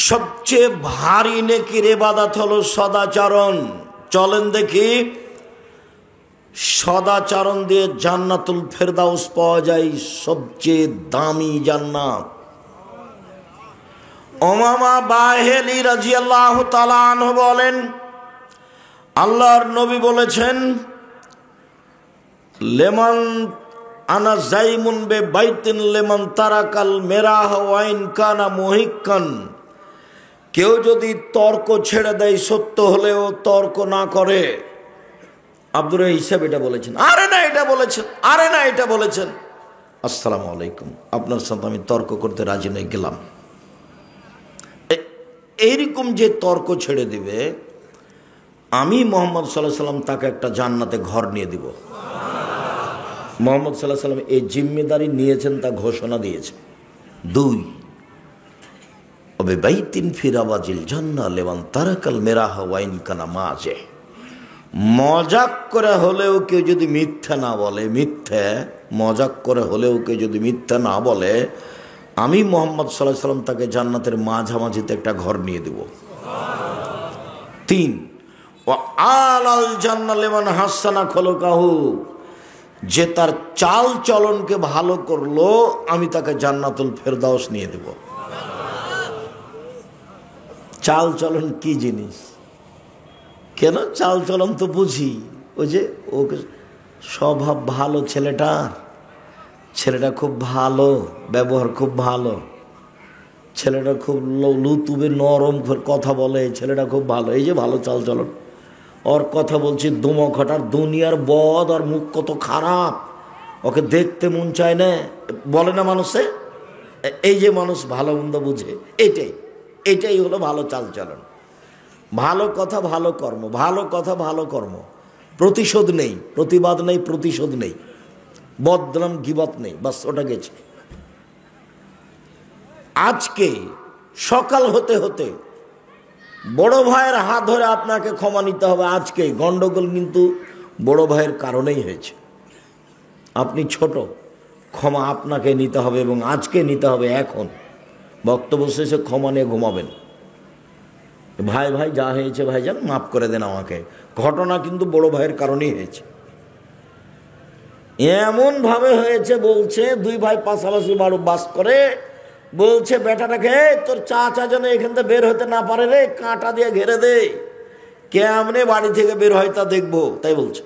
সবচেয়ে ভারী নেকির ইবাদত হলো সদাচরণ। চলেন দেখি, সদাচরণ দিয়ে জান্নাতুল ফেরদাউস পাওয়া যায়, সবচেয়ে দামি জান্নাত। উমামা বাহেলি রাদিয়াল্লাহু তাআলা আনহু বলেন, আল্লাহর নবী বলেছেন, লেমান আনা জাইমুন বে বাইতিন লেমান তারাকাল মেরাহ ওয়াইন কানা মুহিক্কান। কেউ যদি তর্ক ছেড়ে দেয়, সত্য হলেও তর্ক না করে। আব্দুর হিসাব এটা বলেছেন, আরে না এটা বলেছেন, আরে না এটা বলেছেন। আসসালামু আলাইকুম, আপনার সাথে আমি তর্ক করতে রাজি নই, গেলাম। এইরকম যে তর্ক ছেড়ে দিবে, আমি মোহাম্মদ সাল্লাল্লাহু আলাইহি সাল্লাম তাকে একটা জান্নাতে ঘর নিয়ে দিব। মোহাম্মদ সাল্লাল্লাহু আলাইহি সাল্লাম এই জিম্মেদারি নিয়েছেন, তা ঘোষণা দিয়েছেন। 2, বাইতিন ফিরাবাজিল জান্নাহ লিমান তারাকাল মিরাহ ওয়াইন কানা মাজে। মজাক করে হলেও কেউ যদি মিথ্যা না বলে, মজাক করে হলেও কেউ যদি মিথ্যা না বলে, আমি মোহাম্মদ সাল্লাল্লাহু আলাইহি সাল্লাম তাকে জান্নাতের মাঝামাঝিতে একটা ঘর নিয়ে দেব। 3, ওয়া আলাল জান্নাহ লিমান হাসানা খুলুকাহু। যে তার চাল চলনকে ভালো করলো, আমি তাকে জান্নাতুল ফেরদাউস নিয়ে দেব। চাল চলন কি জিনিস? কেন চাল চলন তো বুঝি, ওই যে ওকে স্বভাব ভালো, ছেলেটা খুব ভালো, ব্যবহার খুব ভালো, ছেলেটা খুব লুতুবে নরম কথা বলে, ছেলেটা খুব ভালো, এই যে ভালো চাল চলন। ওর কথা বলছি দুমখটার দুনিয়ার বদ, আর মুখ কত খারাপ, ওকে দেখতে মন চায় না, বলে না মানুষে। এই যে মানুষ ভালো মন্দ বুঝে, এটাই হলো ভালো চাল চলন। ভালো কথা ভালো কর্ম, ভালো কথা ভালো কর্ম, প্রতিশোধ নেই, প্রতিবাদ নেই, প্রতিশোধ নেই, বদনাম গিবত নেই, বাস ওটা গেছে। আজকে সকাল হতে হতে বড় ভাইয়ের হাত ধরে আপনাকে ক্ষমা নিতে হবে। আজকে গন্ডগোল কিন্তু বড় ভাইয়ের কারণেই হয়েছে। আপনি ছোট, ক্ষমা আপনাকে নিতে হবে, এবং আজকে নিতে হবে। এখন বক্তব্য শেষে ক্ষমা নিয়ে ঘুমাবেন। ভাই যা হয়েছে ভাইজান মাফ করে দেন আমাকে। ঘটনা কিন্তু বড় ভাইয়ের কারণেই হয়েছে। এমন ভাবে হয়েছে, বলছে 2 ভাই পাশাপাশি বাস করে, বলছে বেটাটাকে, তোর চাচা যেন এখান থেকে বের হতে না পারে রে, কাঁটা দিয়ে ঘেরে দে, কেমনে বাড়ি থেকে বের হয় তা দেখবো, তাই বলছে।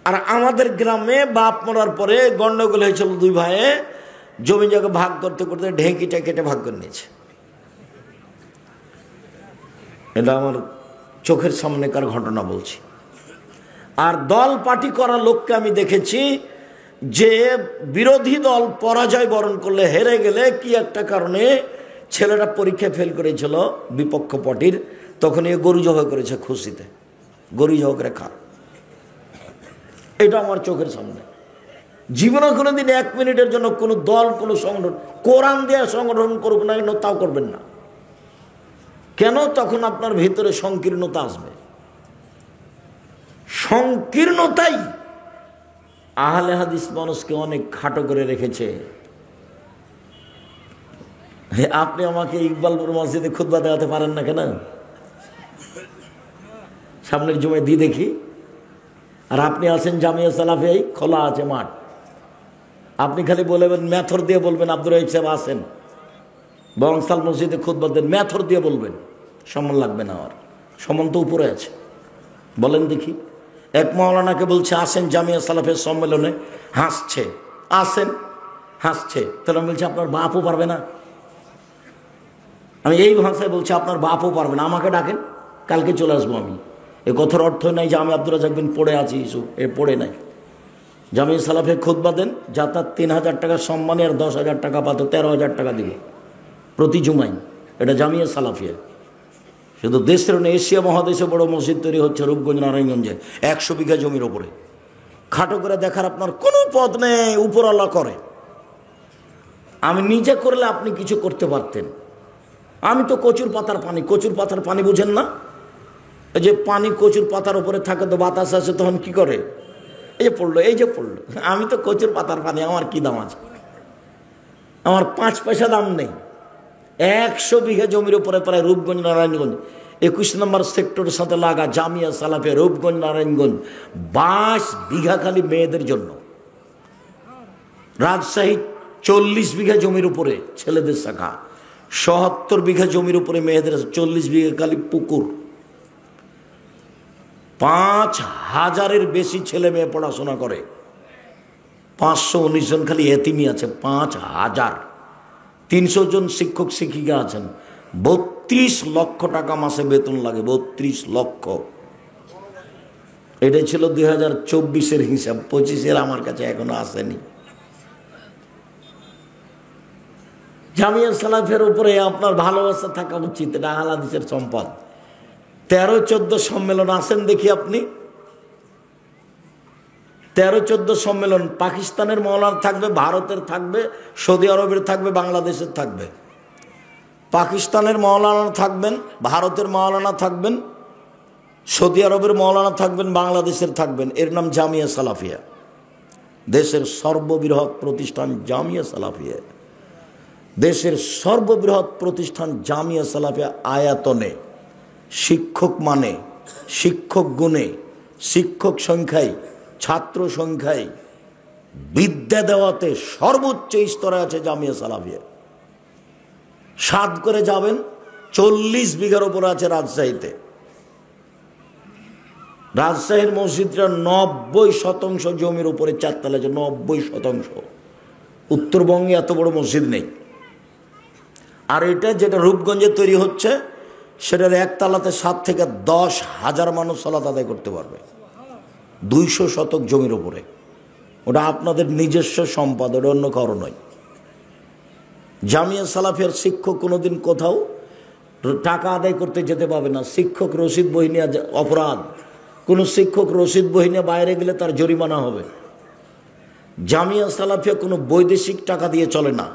আর আমাদের গ্রামে বাপ মরার পরে গন্ডগোল হয়েছিল, 2 ভাইয়ে জমি জায়গা ভাগ করতে করতে ঢেঁকিটা কেটে ভাগ করে নিয়েছে। এটা আমার চোখের সামনেকার ঘটনা বলছি। আর দল পার্টি করা লোককে আমি দেখেছি, যে বিরোধী দল পরাজয় বরণ করলে, হেরে গেলে কি একটা কারণে ছেলেটা পরীক্ষায় ফেল করেছিল বিপক্ষ পার্টির, তখন এ গরু জবাই করেছে খুশিতে, গরু জবাই করে খা। এটা আমার চোখের সামনে। জীবনে কোনোদিন 1 মিনিটের জন্য কোনো দল, কোনো সংগঠন, কোরআন দিয়ে সংগঠন করুক না কেন, তাও করবেন না। কেন? তখন আপনার ভিতরে সংকীর্ণতা আসবে। সংকীর্ণতাই আহলে হাদিস মানুষকে অনেক খাটো করে রেখেছে। আপনি আমাকে ইকবালপুর মসজিদে খুতবা দেখাতে পারেন না কেন? সামনের জুমায় দিয়ে দেখি। আর আপনি আছেন জামিয়া সালাফিয়া, খোলা আছে মাঠ, আপনি খালি বলবেন, মেথর দিয়ে বলবেন আব্দুর রহিম সাহেব আসেন বংশাল মসজিদে খুতবা দেন, মেথর দিয়ে বলবেন, সম্মান লাগবে না। আর সম্মান তো উপরে আছে। বলেন দেখি, এক মাওলানাকে বলছে আসেন জামিয়া সালাফের সম্মেলনে, হাসছে, আসেন, হাসছে। তাহলে আমি বলছি আপনার বাপও পারবে না। আমি এই ভাষায় বলছি আপনার বাপও পারবে না, আমাকে ডাকেন, কালকে চলে আসবো আমি। এ কথার অর্থ নাই যে আমি আব্দুর রাজ্জাক বিন পড়ে আছি, পড়ে নাই। জামিয়া সালাফে খুতবা দেন, যাতায়াত 3000 টাকা সম্মানে, আর 10,000 টাকা পাতো, 13,000 টাকা দিবে প্রতি জুমাই। এটা জামিয়া সালাফিয়া। শুধু দেশের না, এশিয়া মহাদেশে বড় মসজিদ তৈরি হচ্ছে রূপগঞ্জ, নারায়ণগঞ্জে, 100 বিঘা জমির ওপরে। খাটো করে দেখার আপনার কোনো পথ নেই, উপরওয়ালা করে। আমি নিজে করলে আপনি কিছু করতে পারতেন। আমি তো কচুর পাতার পানি বুঝেন না? এই যে পানি কচুর পাতার উপরে থাকে, তো বাতাস আসে, তখন কি করে? এই যে পড়লো। আমি তো কচুর পাতার পানি, আমার কি দাম আছে? আমার 5 পয়সা দাম নেই। 100 বিঘা জমির উপরে প্রায় রূপগঞ্জ নারায়ণগঞ্জ 21 নম্বর সেক্টরের সাথে লাগা জামিয়া সালাফিয়া রূপগঞ্জ নারায়ণগঞ্জ 22 বিঘা খালি মেয়েদের জন্য। রাজশাহী 40 বিঘা জমির উপরে ছেলেদের শাখা, ৭৭ বিঘা জমির উপরে মেয়েদের, 40 বিঘা খালি পুকুর। 5000-এর বেশি ছেলে মেয়ে পড়াশোনা করে, 519 জন খালি এতিমি আছে, 5000। 300 জন শিক্ষক শিক্ষিকা আছেন, 32 লক্ষ টাকা মাসে বেতন লাগে, 32 লক্ষ। এটা ছিল 2024-এর হিসাব, 25-এর আমার কাছে এখনো আসেনি। জামিয়া সালাফের উপরে আপনার ভালোবাসা থাকা উচিত, এটা আহলে হাদিসের সম্পদ। 13-14 সম্মেলন আসেন দেখি আপনি, 13-14 সম্মেলন। পাকিস্তানের মওলানা থাকবে, ভারতের থাকবে, সৌদি আরবের থাকবে, বাংলাদেশের থাকবে। পাকিস্তানের মওলানা থাকবেন, ভারতের মওলানা থাকবেন, সৌদি আরবের মওলানা থাকবেন, বাংলাদেশের থাকবেন। এর নাম জামিয়া সালাফিয়া। দেশের সর্ববৃহৎ প্রতিষ্ঠান জামিয়া সালাফিয়া, দেশের সর্ববৃহৎ প্রতিষ্ঠান জামিয়া সালাফিয়া। আয়াতনে, শিক্ষক মানে, শিক্ষক গুণে, শিক্ষক সংখ্যায়, ছাত্র সংখ্যায়, বিদ্যা দেওয়াতে সর্বোচ্চ স্তরে আছে জামিয়া সালাফিয়া। 7 করে যাবেন, 40 বিঘার উপরে আছে রাজশাহীতে। রাজশাহীর মসজিদটা 90% জমির উপরে 4 তলা আছে, 90%। উত্তরবঙ্গে এত বড় মসজিদ নেই। আর এটা যেটা রূপগঞ্জে তৈরি হচ্ছে, সেটার 1 তলাতে 7 থেকে 10,000 মানুষ সালাত আদায় করতে পারবে, 200 শতক জমির উপরে। ওটা আপনাদের নিজস্ব সম্পদ, ওটা অন্য কারো নয়। জামিয়া সালাফিয়ার শিক্ষক কোনোদিন কোথাও টাকা আদায় করতে যেতে পাবে না। শিক্ষক রসিদ বই নিয়ে অপরাধ, কোনো শিক্ষক রসিদ বই নিয়ে বাইরে গেলে তার জরিমানা হবে। জামিয়া সালাফিয়া কোনো বৈদেশিক টাকা দিয়ে চলে না,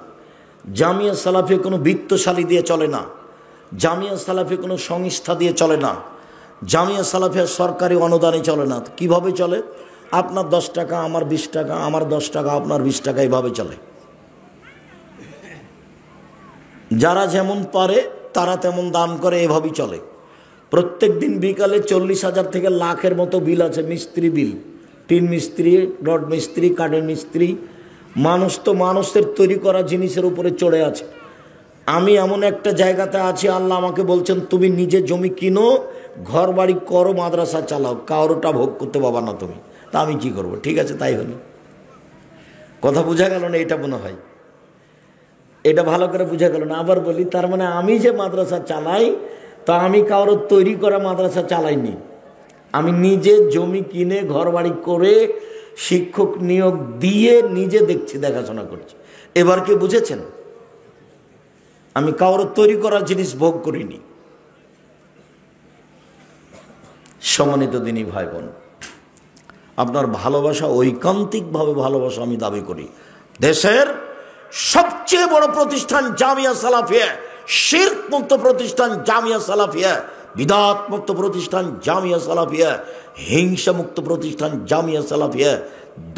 জামিয়া সালাফিয়া কোনো বিত্তশালী দিয়ে চলে না, জামিয়া সালাফিয়া কোনো সংস্থা দিয়ে চলে না, জামিয়া সালাফিয়া সরকারি অনুদানে চলে না। কিভাবে চলে? আপনার 10 টাকা, আমার 20 টাকা, আমার 10 টাকা, আপনার 20 টাকা, এইভাবে চলে। যারা যেমন পারে তারা তেমন দান করে, এভাবেই চলে। প্রত্যেক দিন বিকালে 40,000 থেকে লাখের মতো বিল আছে, মিস্ত্রি বিল, টিন মিস্ত্রি, রড মিস্ত্রি, কাঠের মিস্ত্রি। মানুষ তো মানুষের তৈরি করা জিনিসের উপরে চড়ে আছে। আমি এমন একটা জায়গাতে আছি, আল্লাহ আমাকে বলছেন তুমি নিজে জমি কিনো, ঘর বাড়ি করো, মাদ্রাসা চালাও, কারোটা ভোগ করতে পাবা না তুমি। তা আমি কি করব? ঠিক আছে, তাই হলো। কথা বোঝা গেল না? এটা মনে হয় এটা ভালো করে বোঝা গেল না। আবার বলি, তার মানে আমি যে মাদ্রাসা চালাই, তা আমি কারোর তৈরি করা মাদ্রাসা চালাইনি। আমি নিজে জমি কিনে ঘর বাড়ি করে শিক্ষক নিয়োগ দিয়ে নিজে দেখছি, দেখাশোনা করছি। এবার কি বুঝেছেন? আমি কারোর তৈরি করা জিনিস ভোগ করিনি। সম্মানিত দিনী ভাই বোন, আপনার ভালোবাসা ঐকান্তিকভাবে ভালোবাসা আমি দাবি করি। দেশের সবচেয়ে বড় প্রতিষ্ঠান জামিয়া সালাফিয়া, শিরক মুক্ত প্রতিষ্ঠান জামিয়া সালাফিয়া, বিদআত মুক্ত প্রতিষ্ঠান জামিয়া সালাফিয়া, হিংসা মুক্ত প্রতিষ্ঠান জামিয়া সালাফিয়া,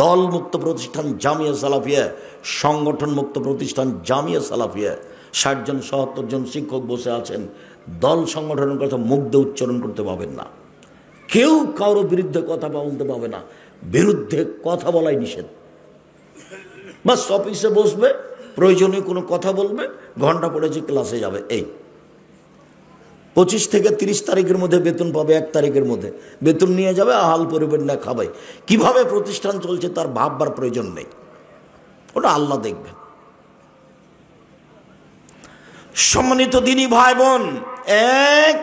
দল মুক্ত প্রতিষ্ঠান জামিয়া সালাফিয়া, সংগঠন মুক্ত প্রতিষ্ঠান জামিয়া সালাফিয়া। 60 জন 70 জন শিক্ষক বসে আছেন, দল সংগঠনের কথা মুখ দিয়ে উচ্চারণ করতে পাবেন না। কেউ কারো বিরুদ্ধে কথা বলতে পাবে না, বিরুদ্ধে কথা বলাই নিষেধ। বাস অফিসে বসবে, প্রয়োজনীয় কোনো কথা বলবে, ঘন্টা পড়েছে ক্লাসে যাবে। এই 25 থেকে 30 তারিখের মধ্যে বেতন পাবে, 1 তারিখের মধ্যে বেতন নিয়ে যাবে, আহাল পরিবার না খাবে। কিভাবে প্রতিষ্ঠান চলছে তার ভাববার প্রয়োজন নেই, ওটা আল্লাহ দেখবেন। সম্মানিত দিনী ভাই বোন, এক,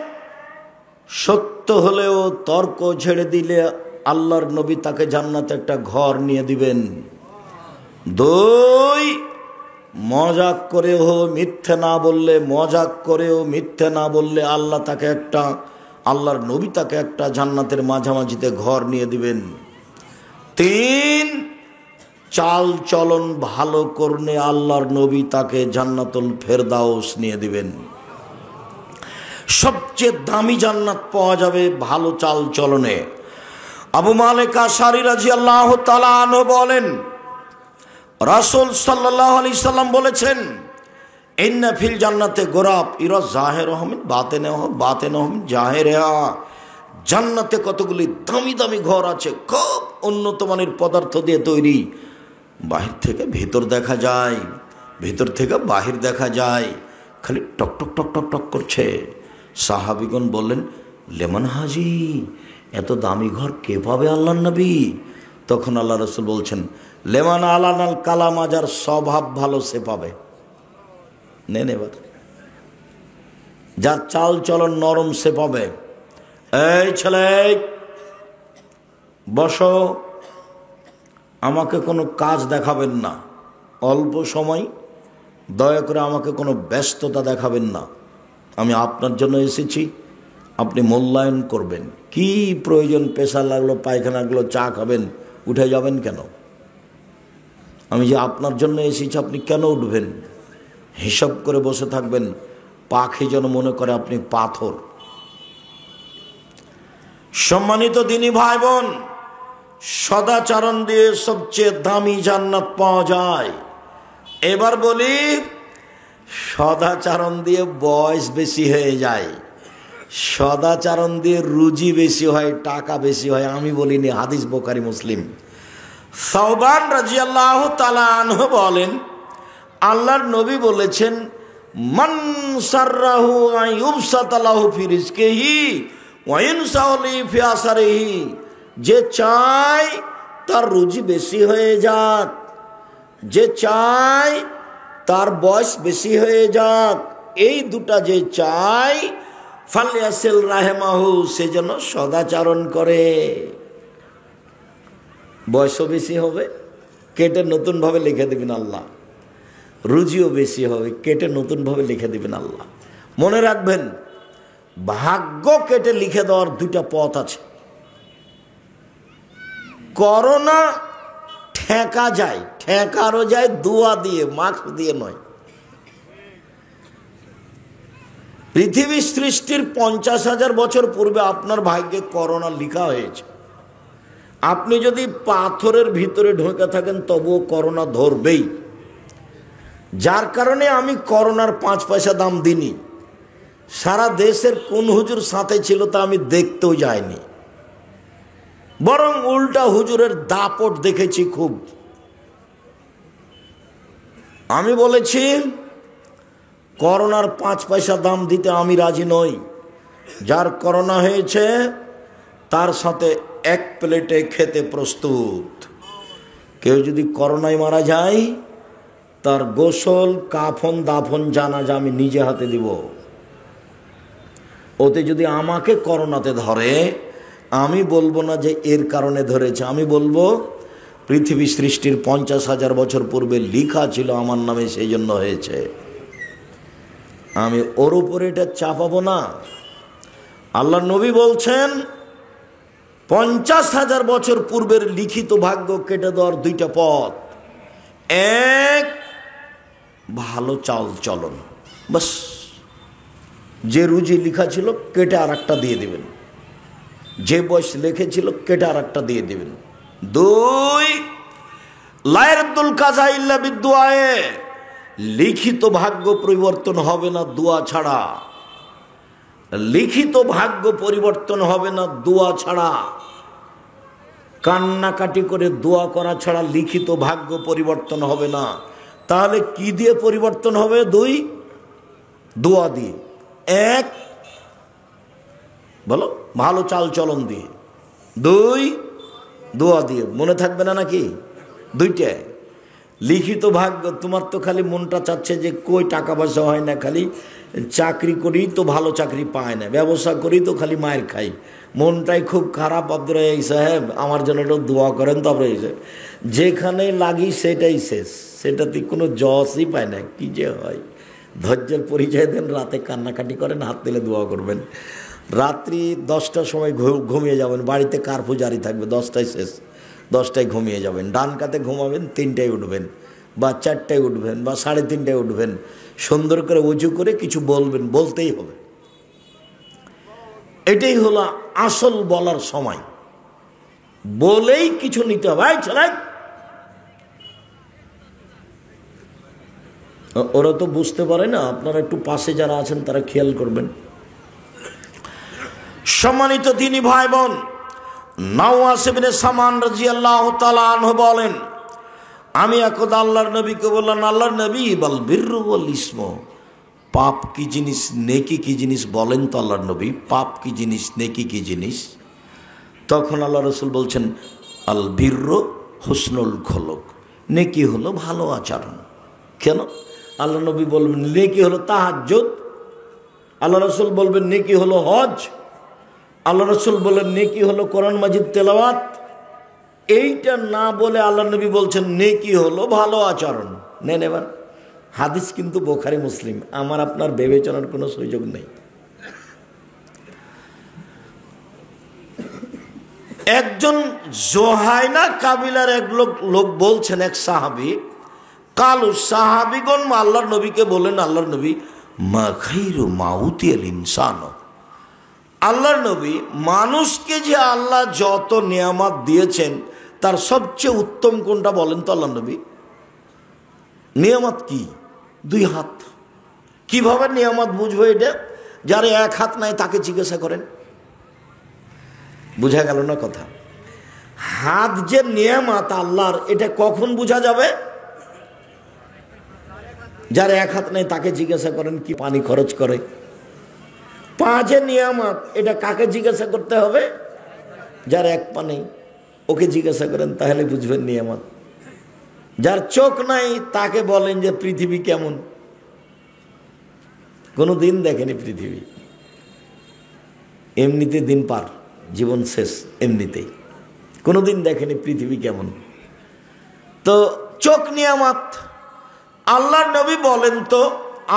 সত্য হলেও তর্ক ছেড়ে দিলে আল্লাহর নবী তাকে জান্নাতে একটা ঘর নিয়ে দিবেন। 2, মজাক করেও মিথ্যে না বললে, মজাক করেও মিথ্যে না বললে আল্লাহর নবী তাকে একটা জান্নাতের মাঝামাঝিতে ঘর নিয়ে দিবেন। 3, চাল চলন ভালো করলে আল্লাহর নবী তাকে জান্নাতুল ফেরদাউস নিয়ে দিবেন। সবচেয়ে দামি জান্নাত পাওয়া যাবে ভালো চাল চলনে। আবু মালিক আশআরী রাদিয়াল্লাহু তাআলা আনহু বলেন, রাসূল সাল্লাল্লাহু আলাইহি সাল্লাম বলেছেন, ইন্না ফিল জান্নাতে গোরাব ইরা জাহিরুহু মিন বাতিনুহু মিন জাহিরিহা। জান্নাতে কতগুলি দামি দামি ঘর আছে, খুব উন্নত মানের পদার্থ দিয়ে তৈরি। বাহির থেকে ভেতর দেখা যায়, ভেতর থেকে বাহির দেখা যায়, খালি টক টক টক টক টক করছে। সাহাবিগণ বললেন, লেমন হাজি, এত দামি ঘর কে পাবে আল্লাহর নবী? তখন আল্লাহ রাসূল বলছেন, লেমান আলানাল কালাম, যার স্বভাব ভালো সে পাবে। নেন এবার, যার চাল চলন নরম সে পাবে। এই ছেলে, বসো, আমাকে কোনো কাজ দেখাবেন না, অল্প সময়, দয়া করে আমাকে কোনো ব্যস্ততা দেখাবেন না। আমি আপনার জন্য এসেছি, আপনি মূল্যায়ন করবেন। কি প্রয়োজন, পেশা লাগলো, পায়খানা লাগলো, চা খাবেন, উঠে যাবেন কেন? আমি যে আপনার জন্য এসেছি, আপনি কেন উঠবেন? হিসাব করে বসে থাকবেন, পাখি যেন মনে করে আপনি পাথর। সম্মানিত দিনী ভাই বোন, সদাচরণ দিয়ে সবচেয়ে দামি জান্নাত পাওয়া যায়। এবার বলি, সদাচরণ দিয়ে বয়স বেশি হয়ে যায়, সদাচরণ দিয়ে রুজি বেশি হয়, টাকা বেশি হয়। আমি বলিনি, হাদিস বুখারী মুসলিম। সাওবান রাদিয়াল্লাহু তাআলা আনহু বলেন, আল্লাহর নবী বলেছেন, মান সাররাহু আইয়ুবসাতা লাহু ফি রিজকিহি ওয়া ইনসাউলি ফি আসারিহি। যে চায় তার রুজি বেশি হয়ে যাক, যে চায় তার বয়স বেশি হয়ে যাক, এই দুটা যে চায়, ফালিয়াসিল রাহিমাহু, সে যেন সদাচরণ করে। বয়সও বেশি হবে, কেটে নতুনভাবে লিখে দেবেন আল্লাহ। রুজিও বেশি হবে, কেটে নতুনভাবে লিখে দেবেন আল্লাহ। মনে রাখবেন, ভাগ্য কেটে লিখে দেওয়ার দুইটা পথ আছে। করোনা ঠেকা যায়, ঠেকারও যায় দোয়া দিয়ে, মাস্ক দিয়ে নয়। পৃথিবী সৃষ্টির 50,000 বছর পূর্বে আপনার ভাগ্যে করোনা লেখা হয়েছে। আপনি যদি পাথরের ভিতরে ঢুকে থাকেন তবুও করোনা ধরবেই। যার কারণে আমি করোনার 5 পয়সা দাম দিইনি। সারা দেশের কোন হুজুর সাথে ছিল তা আমি দেখতেও যাইনি, বরং উল্টা হুজুরের দাপট দেখেছি খুব। আমি বলেছি, করোনার 5 পয়সা দাম দিতে আমি রাজি নই। যার করোনা হয়েছে তার সাথে এক প্লেটে খেতে প্রস্তুত। কেউ যদি করোনায় মারা যায়, তার গোসল, কাফন, দাফন, জানাজা আমি নিজে হাতে দিব। ওতে যদি আমাকে করোনাতে ধরে, আমি বলবো না যে এর কারণে ধরেছে, আমি বলবো পৃথিবী সৃষ্টির 50,000 বছর পূর্বে লেখা ছিল আমার নামে, সেই জন্য হয়েছে। আমি ওর উপরে এটা চাপাবো না। আল্লাহ নবী বলছেন, 50,000 বছর পূর্বের লিখিত ভাগ্য কেটে দেওয়ার দুইটা পথ। এক, ভালো চাল চলন, বাস, যে রুজি লেখা ছিল কেটে আর একটা দিয়ে দেবেন, যে বয়স লিখেছিল কেটে আর একটা দিয়ে দেবেন। দুই, লায়ারদুল কাজা ইল্লা বিদুআয়ে, লিখিত ভাগ্য পরিবর্তন হবে না দোয়া ছাড়া। লিখিত ভাগ্য পরিবর্তন হবে না দোয়া ছাড়া। কান্নাকাটি করে দোয়া করা ছাড়া লিখিত ভাগ্য পরিবর্তন হবে না। তাহলে কি দিয়ে পরিবর্তন হবে? দুই, দোয়া দিয়ে। এক, বলো, ভালো চাল চলন দিয়ে। দুই, দোয়া দিয়ে। মনে থাকবে না নাকি? দুইটা। লিখিত ভাগ্য, তোমার তো খালি মনটা চাচ্ছে যে কই টাকা পয়সা হয় না, খালি চাকরি করি তো ভালো চাকরি পায় না, ব্যবসা করি তো খালি মায়ের খাই, মনটাই খুব খারাপ। আব্দুর রাজ্জাক সাহেব আমার জন্য একটু দোয়া করেন। তারপরে যেখানে লাগি সেটাই শেষ, সেটাতে কোনো জসই পায় না। কি যে হয়, ধৈর্যের পরিচয় দেন, রাতে কান্নাকাটি করেন, হাত দিলে দোয়া করবেন। রাত্রি 10টার সময় ঘুমিয়ে যাবেন, বাড়িতে কার্ফু জারি থাকবে, 10টায় শেষ, 10টায় ঘুমিয়ে যাবেন। ডান কাতে ঘুমাবেন, 3টায় উঠবেন বা 4টায় উঠবেন বা 3:30টায় উঠবেন। সুন্দর করে উজু করে কিছু বলবেন, বলতেই হবে। এটাই হলো আসল বলার সময়, বলেই কিছু নিতে হবে। ওরা তো বুঝতে পারে না, আপনারা একটু পাশে যারা আছেন তারা খেয়াল করবেন। সম্মানিত দিনী ভাই বোন, নাওয়াস ইবনে সামান রাদিয়াল্লাহু তাআলা আনহু বলেন, আমি একদা আল্লাহর নবীকে বললাম, আল্লাহর নবী বল বিররু ওয়াল ইসমু, পাপ কি জিনিস, নেকি কি জিনিস বলেন তো আল্লাহর নবী, পাপ কি জিনিস, নেকি কি জিনিস? তখন আল্লাহ রসুল বলছেন, আল বিররু হুসনুল খুলুক, নেকি হলো ভালো আচরণ। কেন? আল্লাহ নবী বলবেন নেকি হলো তাহাজ্জুদ, আল্লাহ রসুল বলবেন নেকি হলো হজ, আল্লাহ রসুল বললেন নেকি হলো কোরআন মাজিদ তেলাওয়াত। এইটা না বলে আল্লাহ নবী বলছেন নেকি হলো ভালো আচরণ। নেন এবার হাদিস কিন্তু বুখারী মুসলিম, আমার আপনার বিবেচনার কোনো সুযোগ নেই। একজন জোহাইনা কাবিলার এক লোক বলছেন, এক সাহাবী, কালু সাহাবীগণ আল্লাহর নবীকে বলেন, আল্লাহর নবী মা খাইরু মাউতিল ইনসান, আল্লাহর নবী মানুষকে যে আল্লাহ যত নিয়ামত দিয়েছেন তার সবচেয়ে উত্তম কোনটা বলেন তো আল্লাহর নবী? নিয়ামত কি? 2 হাত। কিভাবে নিয়ামত বুঝবো এটা? যার 1 হাত নাই তাকে জিজ্ঞাসা করেন। বুঝা গেল না কথা? হাত যে নিয়ামত আল্লাহর, এটা কখন বোঝা যাবে? যার 1 হাত নাই তাকে জিজ্ঞাসা করেন কি পানি খরচ করে। পা যে নিয়ামত, এটা কাকে জিজ্ঞাসা করতে হবে? যার 1 পা নেই ওকে জিজ্ঞাসা করেন, তাহলে বুঝবেন নিয়ামত। যার চোখ নাই তাকে বলেন যে পৃথিবী কেমন, কোনো দিন দেখেনি পৃথিবী, এমনিতে দিন পার, জীবন শেষ এমনিতেই, কোনো দিন দেখেনি পৃথিবী কেমন। তো চোখ নিয়ামত। আল্লাহর নবী বলেন, তো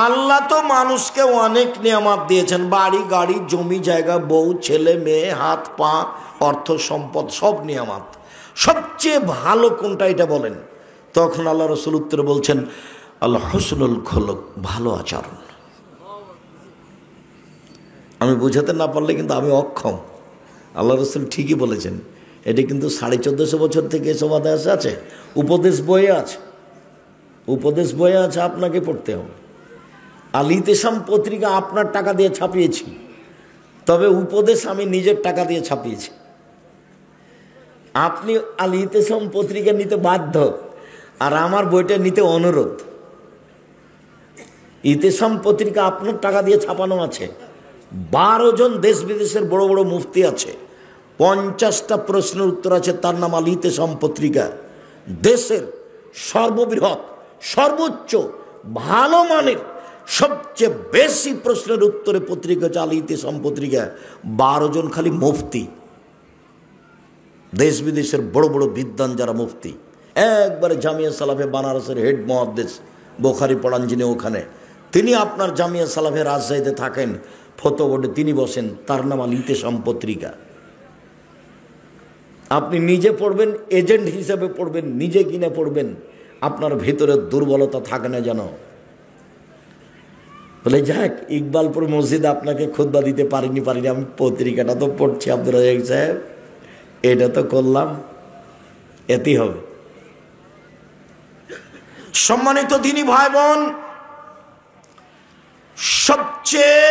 আল্লাহ তো মানুষকে অনেক নিয়ামত দিয়েছেন, বাড়ি গাড়ি জমি জায়গা বউ ছেলে মেয়ে হাত পা অর্থ সম্পদ সব নিয়ামত, সবচেয়ে ভালো কোনটা এটা বলেন। তখন আল্লাহ রসুল উত্তরে বলছেন আল্লাহ হুসনুল খুলুক, ভালো আচরণ। আমি বুঝাতে না পারলে কিন্তু আমি অক্ষম। আল্লাহ রসুল ঠিকই বলেছেন, এটি কিন্তু 1450 বছর থেকে এসব আদেশ আছে, উপদেশ বইয়ে আছে, উপদেশ বইয়ে আছে, আপনাকে পড়তে হবে। আল ইতিসাম পত্রিকা আপনার টাকা দিয়ে ছাপিয়েছি, তবে উপদেশ আমি নিজের টাকা দিয়ে ছাপিয়েছি। আপনি আল ইতিসাম পত্রিকা নিতে বাধ্য, আর আমার বইটা নিতে অনুরোধ। ইতিসাম পত্রিকা আপনার টাকা দিয়ে ছাপানো আছে, 12 জন দেশ বিদেশের বড় বড় মুফতি আছে, 50টা প্রশ্নের উত্তর আছে, তার নাম আল ইতিসাম পত্রিকা। দেশের সর্ববৃহৎ সর্বোচ্চ ভালো মানের সবচেয়ে বেশি প্রশ্নের উত্তরে পত্রিকা হচ্ছে আল ইতিসাম পত্রিকা। 12 জন খালি মুফতি, দেশ বিদেশের বড় বড় বিদ্বান যারা মুফতি, একবারে জামিয়া সালাফে বানারসের হেড মুহাদ্দিস, বুখারী পড়ান যিনি, ওখানে তিনি আপনার জামিয়া সালাফে রাজশাহীতে থাকেন, ফতোয়া বোর্ডে তিনি বসেন, তার নাম আল ইতিসাম পত্রিকা। আপনি নিজে পড়বেন, এজেন্ট হিসেবে পড়বেন, নিজে কিনে পড়বেন, আপনার ভেতরে দুর্বলতা থাকে না যেন। বলে যাক, ইকবালপুর মসজিদে আপনাকে খুতবা দিতে পারিনি, আমি পত্রিকাটা তো পড়ছি আব্দুর রাজ্জাক সাহেব, এটা তো করলাম, এতেই হবে। সম্মানিত দিনী ভাই বোন, সবচেয়ে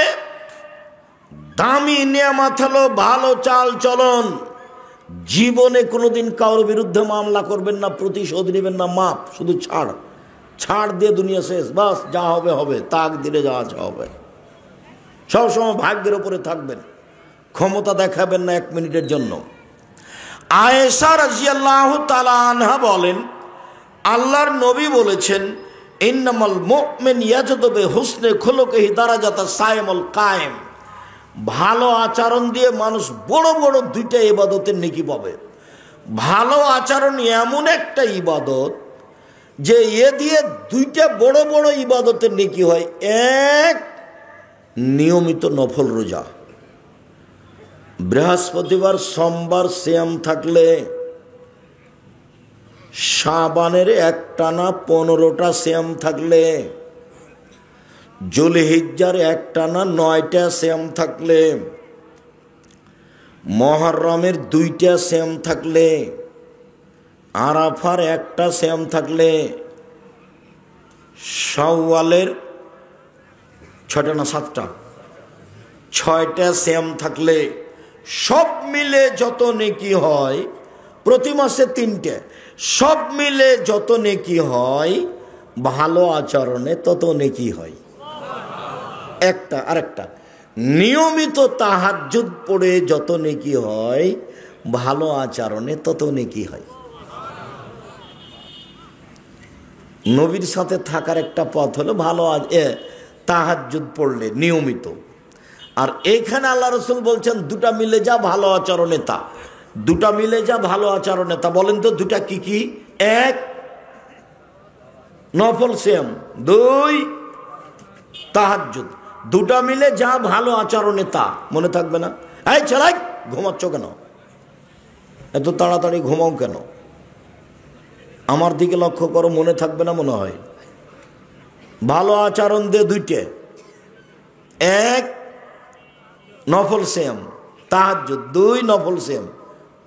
দামি নিয়ামত হলো ভালো চাল চলন। জীবনে কোনোদিন কারোর বিরুদ্ধে মামলা করবেন না, প্রতিশোধ নেবেন না, মাপ, শুধু ছাড় দিয়ে দুনিয়া শেষ, বাস, যা হবে হবে, তাক দিলে যা আছে হবে। সবসময় ভাগ্যের ওপরে থাকবেন, ক্ষমতা দেখাবেন না 1 মিনিটের জন্য। আয়েশা রাদিয়াল্লাহু তাআলা আনহা বলেন, আল্লাহর নবী বলেছেন, ইন্নামাল মুমিন ইয়াজদু বিহুসনি খুলুকিহি দারাজাতাস সাইমুল কায়েম। ভালো আচরণ দিয়ে মানুষ বড় বড় 2টা ইবাদতের নেকি পাবে। ভালো আচরণ এমন একটা ইবাদত যে এ দিয়ে 2টা বড় বড় ইবাদতের নেকি হয়। এক, নিয়মিত নফল রোজা, বৃহস্পতিবার সোমবার সিয়াম থাকলে, শাবানের একটানা 15টা সিয়াম থাকলে, জুলহিজ্জার একটানা 9টা সিয়াম থাকলে, মুহররমের 2টা সিয়াম থাকলে, আরাফার 1টা সিয়াম থাকলে, শাওয়ালের 6টা না 7টা, 6টা সিয়াম থাকলে সব মিলে যত নেকি হয়, প্রতি মাসে 3টে, সব মিলে যত নেকি হয় ভালো আচরণে তত নেকি হয়। একটা আরেকটা, নিয়মিত তাহাজ্জুদ পড়ে যত নেকি হয় ভালো আচরণে তত নেকি হয়। নবীর সাথে থাকার একটা পথ হলো ভালো তাহাজ্জুদ পড়লে নিয়মিত। আর এইখানে আল্লাহ রসুল বলছেন দুটা মিলে যা ভালো আচরণে তা, দুটা মিলে যা ভালো আচরণে তা। বলেন তো দুটা কি কি? 1 নফল সিয়াম, 2 তাহাজ্জুদ। দুটা মিলে যা ভালো আচরণে তা। মনে থাকবে না? এই চালাই, ঘুমাচ্ছ কেন? এত তাড়াতাড়ি ঘুমাও কেন? আমার দিকে লক্ষ্য করো, মনে থাকবে না মনে হয়? ভালো আচরণ দিয়ে 2টে, 1 নফল সিয়াম তাহাজ্জুদ, 2 নফল সিয়াম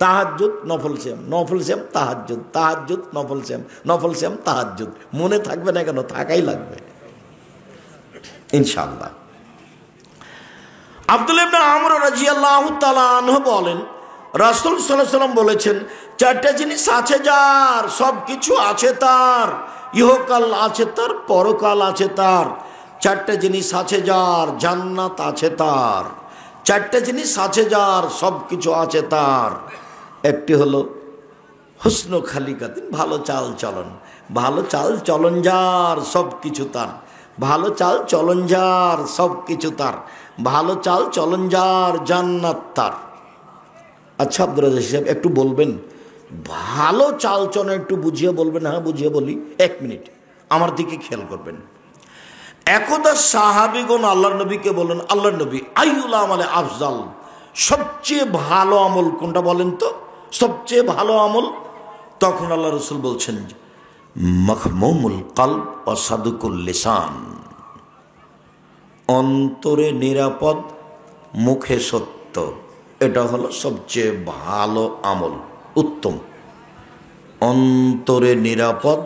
তাহাজ্জুদ নফল সিয়াম, নফল সিয়াম তাহাজ্জুদ, তাহাজ্জুদ নফল সিয়াম, নফল সিয়াম তাহাজ্জুদ। মনে থাকবে না কেন? থাকাই লাগবে ইনশাআল্লাহ। আব্দুল্লাহ ইবনে আমর রাদিয়াল্লাহু তাআলা আনহু বলেন, রাসূল সাল্লাল্লাহু আলাইহি ওয়াসাল্লাম বলেছেন, 4টা জিনিস আছে যার, সব কিছু আছে তার, ইহকাল আছে তার, পরকাল আছে তার। 4টা জিনিস আছে যার, জান্নাত আছে তার। 4টা জিনিস আছে যার, সব কিছু আছে তার। একটি হলো হুসনু খালিকাতিন, ভালো চাল চলন। ভালো চাল চলন যার, সব কিছু তার। ভালো চাল চলন যার, সব কিছু তার। ভালো চাল চলন যার, জান্নাত তার। আচ্ছা আব্দুর রাজ্জাক সাহেব একটু বলবেন, ভালো চাল চলন একটু বুঝিয়ে বলবেন? হ্যাঁ বুঝিয়ে বলি, 1 মিনিট আমার দিকে খেয়াল করবেন। একদা সাহাবীগণ আল্লাহর নবীকে বলেন, আল্লাহর নবী, আইয়ুল আমালে আফজাল, সবচেয়ে ভালো আমল কোনটা বলেন তো, সবচেয়ে ভালো আমল? তখন আল্লাহ রাসূল বলছেন, মাখমুমুল কলব ওয়া সাদুকুল লিসান, অন্তরে নিরাপদ, মুখে সত্য। এটা হলো সবচেয়ে ভালো আমল, উত্তম। অন্তরে নিরাপদ,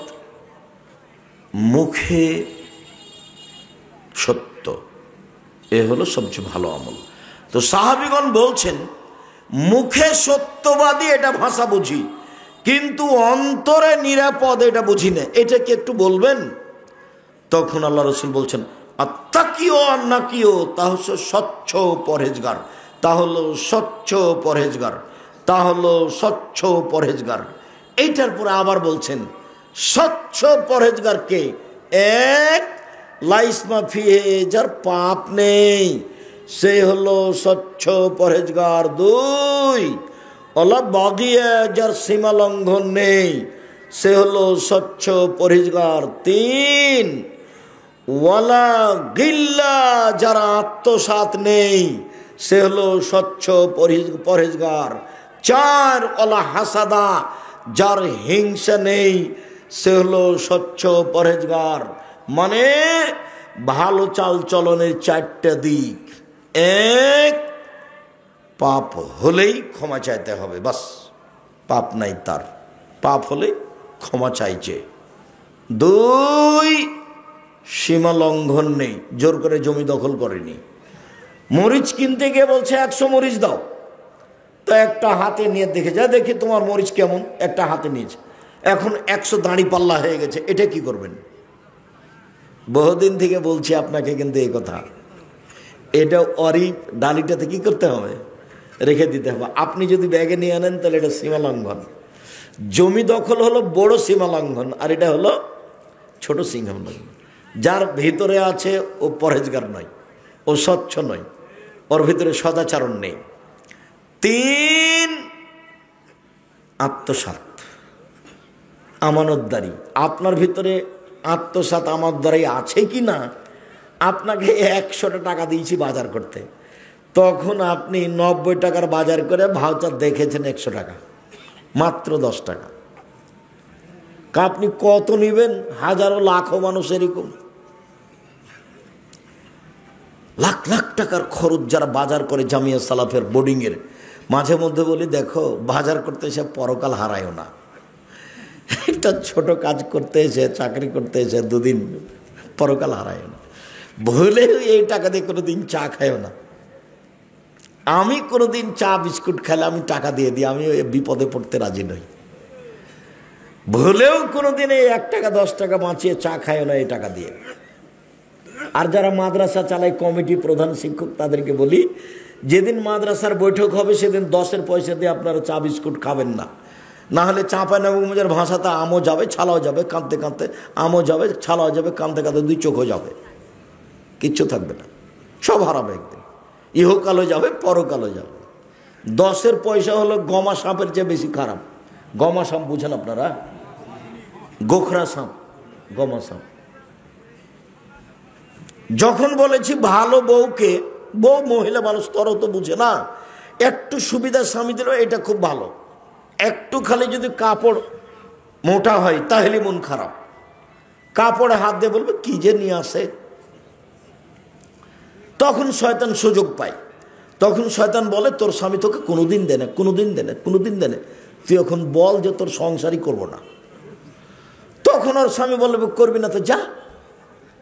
মুখে সত্য, এ হলো সবচেয়ে ভালো আমল। তো সাহাবীগণ বলছেন, মুখে সত্যবাদী এটা ভাষা বুঝি, কিন্তু অন্তরে নিরাপদ এটা বুঝি না, এটা কি একটু বলবেন? তখন আল্লাহ রাসূল বলছেন, আত্তাকিও আন্নাকিও, তা হচ্ছে স্বচ্ছ পরহেজগার, তা হলো স্বচ্ছ পরহেজগার, তা হলো স্বচ্ছ পরহেজগার। এইটার পরে আবার বলছেন, স্বচ্ছ পরহেজগারকে 1 লাইসমা ফিহে, যার পাপ নেই সে হলো স্বচ্ছ পরহেজগার। 2 ওলা বাগিয়া, যার সীমা লঙ্ঘন নেই সে হলো স্বচ্ছ পরহেজগার। 3 ওয়ালা গিল্লা, যার আত্মসাৎ নেই সে হলো স্বচ্ছ পরহেজগার। 4 ওলা হাসাদা, যার হিংসা নেই সে হলো স্বচ্ছ পরহেজগার। মানে ভালো চাল চলনের 4টা দিক। 1 পাপ হলেই ক্ষমা চাইতে হবে, বাস, পাপ নাই তার, পাপ হলে ক্ষমা চাইছে। 2 সীমা লঙ্ঘন নেই, জোর করে জমি দখল করেনি। মরিচ কিনতে গিয়ে বলছে 100 মরিচ দাও, তো একটা হাতে নিয়ে দেখে যা, দেখি তোমার মরিচ কেমন, একটা হাতে নিয়েছে, এখন 100 দাঁড়ি পাল্লা হয়ে গেছে, এটা কি করবেন? বহুদিন থেকে বলছি আপনাকে, কিন্তু এই কথা, এটা ডালিটাতে কি করতে হবে? রেখে দিতে হবে। আপনি যদি ব্যাগে নিয়ে আনেন তাহলে এটা সীমা লঙ্ঘন। জমি দখল হলো বড় সীমা লঙ্ঘন, আর এটা হলো ছোট সীমা লঙ্ঘন। যার ভিতরে আছে ও পরহেজগার নয়, ও স্বচ্ছ নয়, ওর ভিতরে সদাচরণ নেই। 3 আত্মসাৎ, আমানতদারি। আপনার ভিতরে আত্মসাৎ আমানতদারি আছে কি না? আপনাকে 100 টাকা দিয়েছি বাজার করতে, তখন আপনি 90 টাকার বাজার করে ভাউচার দেখেছেন 100 টাকা, মাত্র 10 টাকা। আপনি কত নেবেন? হাজারো লাখো মানুষ এরকম, লাখ লাখ টাকার খরচ যারা বাজার করে জামিয়া সালাফের বোর্ডিংয়ের। মাঝে মধ্যে বলি, দেখো বাজার করতে এসে পরকাল হারায়ও না, একটা ছোট কাজ করতে এসে, চাকরি করতে এসে দুদিন পরকাল হারায় না। ভুলেও এই টাকা দিয়ে কোনোদিন চা খায়ও না। আমি কোনোদিন চা বিস্কুট খেলে আমি টাকা দিয়ে দিই, আমি বিপদে পড়তে রাজি নই। ভুলেও কোনোদিন এই 1 টাকা 10 টাকা বাঁচিয়ে চা খায়ও না এই টাকা দিয়ে। আর যারা মাদ্রাসা চালায়, কমিটি, প্রধান শিক্ষক, তাদেরকে বলি, যেদিন মাদ্রাসার বৈঠক হবে সেদিন 10-এর পয়সা দিয়ে আপনারা চা বিস্কুট খাবেন না। না হলে চাঁপাইনবাবগঞ্জের ভাষাতে আমও যাবে, ছালাও যাবে, কাঁদতে কাঁদতে আমও যাবে, ছালাও যাবে, কাঁদতে কাঁদতে 2 চোখও যাবে, কিচ্ছু থাকবে না, সব হারাবে একদিন। ইহকালও যাবে, পরকালও যাবে। 10-এর পয়সা হলো গমা সাপের চেয়ে বেশি খারাপ। গমা সাপ বুঝেন আপনারা? গোখরা সাপ, গমা সাপ। যখন বলেছি ভালো বউকে, বউ মহিলা মানুষ, তরও তো বুঝে না, একটু সুবিধা স্বামী দিল, এটা খুব ভালো। একটু খালি যদি কাপড় মোটা হয় তাহলে মন খারাপ। কাপড়ে হাত দিয়ে বলবে কি যে নিয়ে আসে, তখন শয়তান সুযোগ পায়। তখন শয়তান বলে তোর স্বামী তোকে কোনোদিন দেনে, কোনোদিন দেনে, কোনোদিন দেনে, তুই এখন বল যে তোর সংসারই করবো না। তখন ওর স্বামী বলবে করবি না তো যা,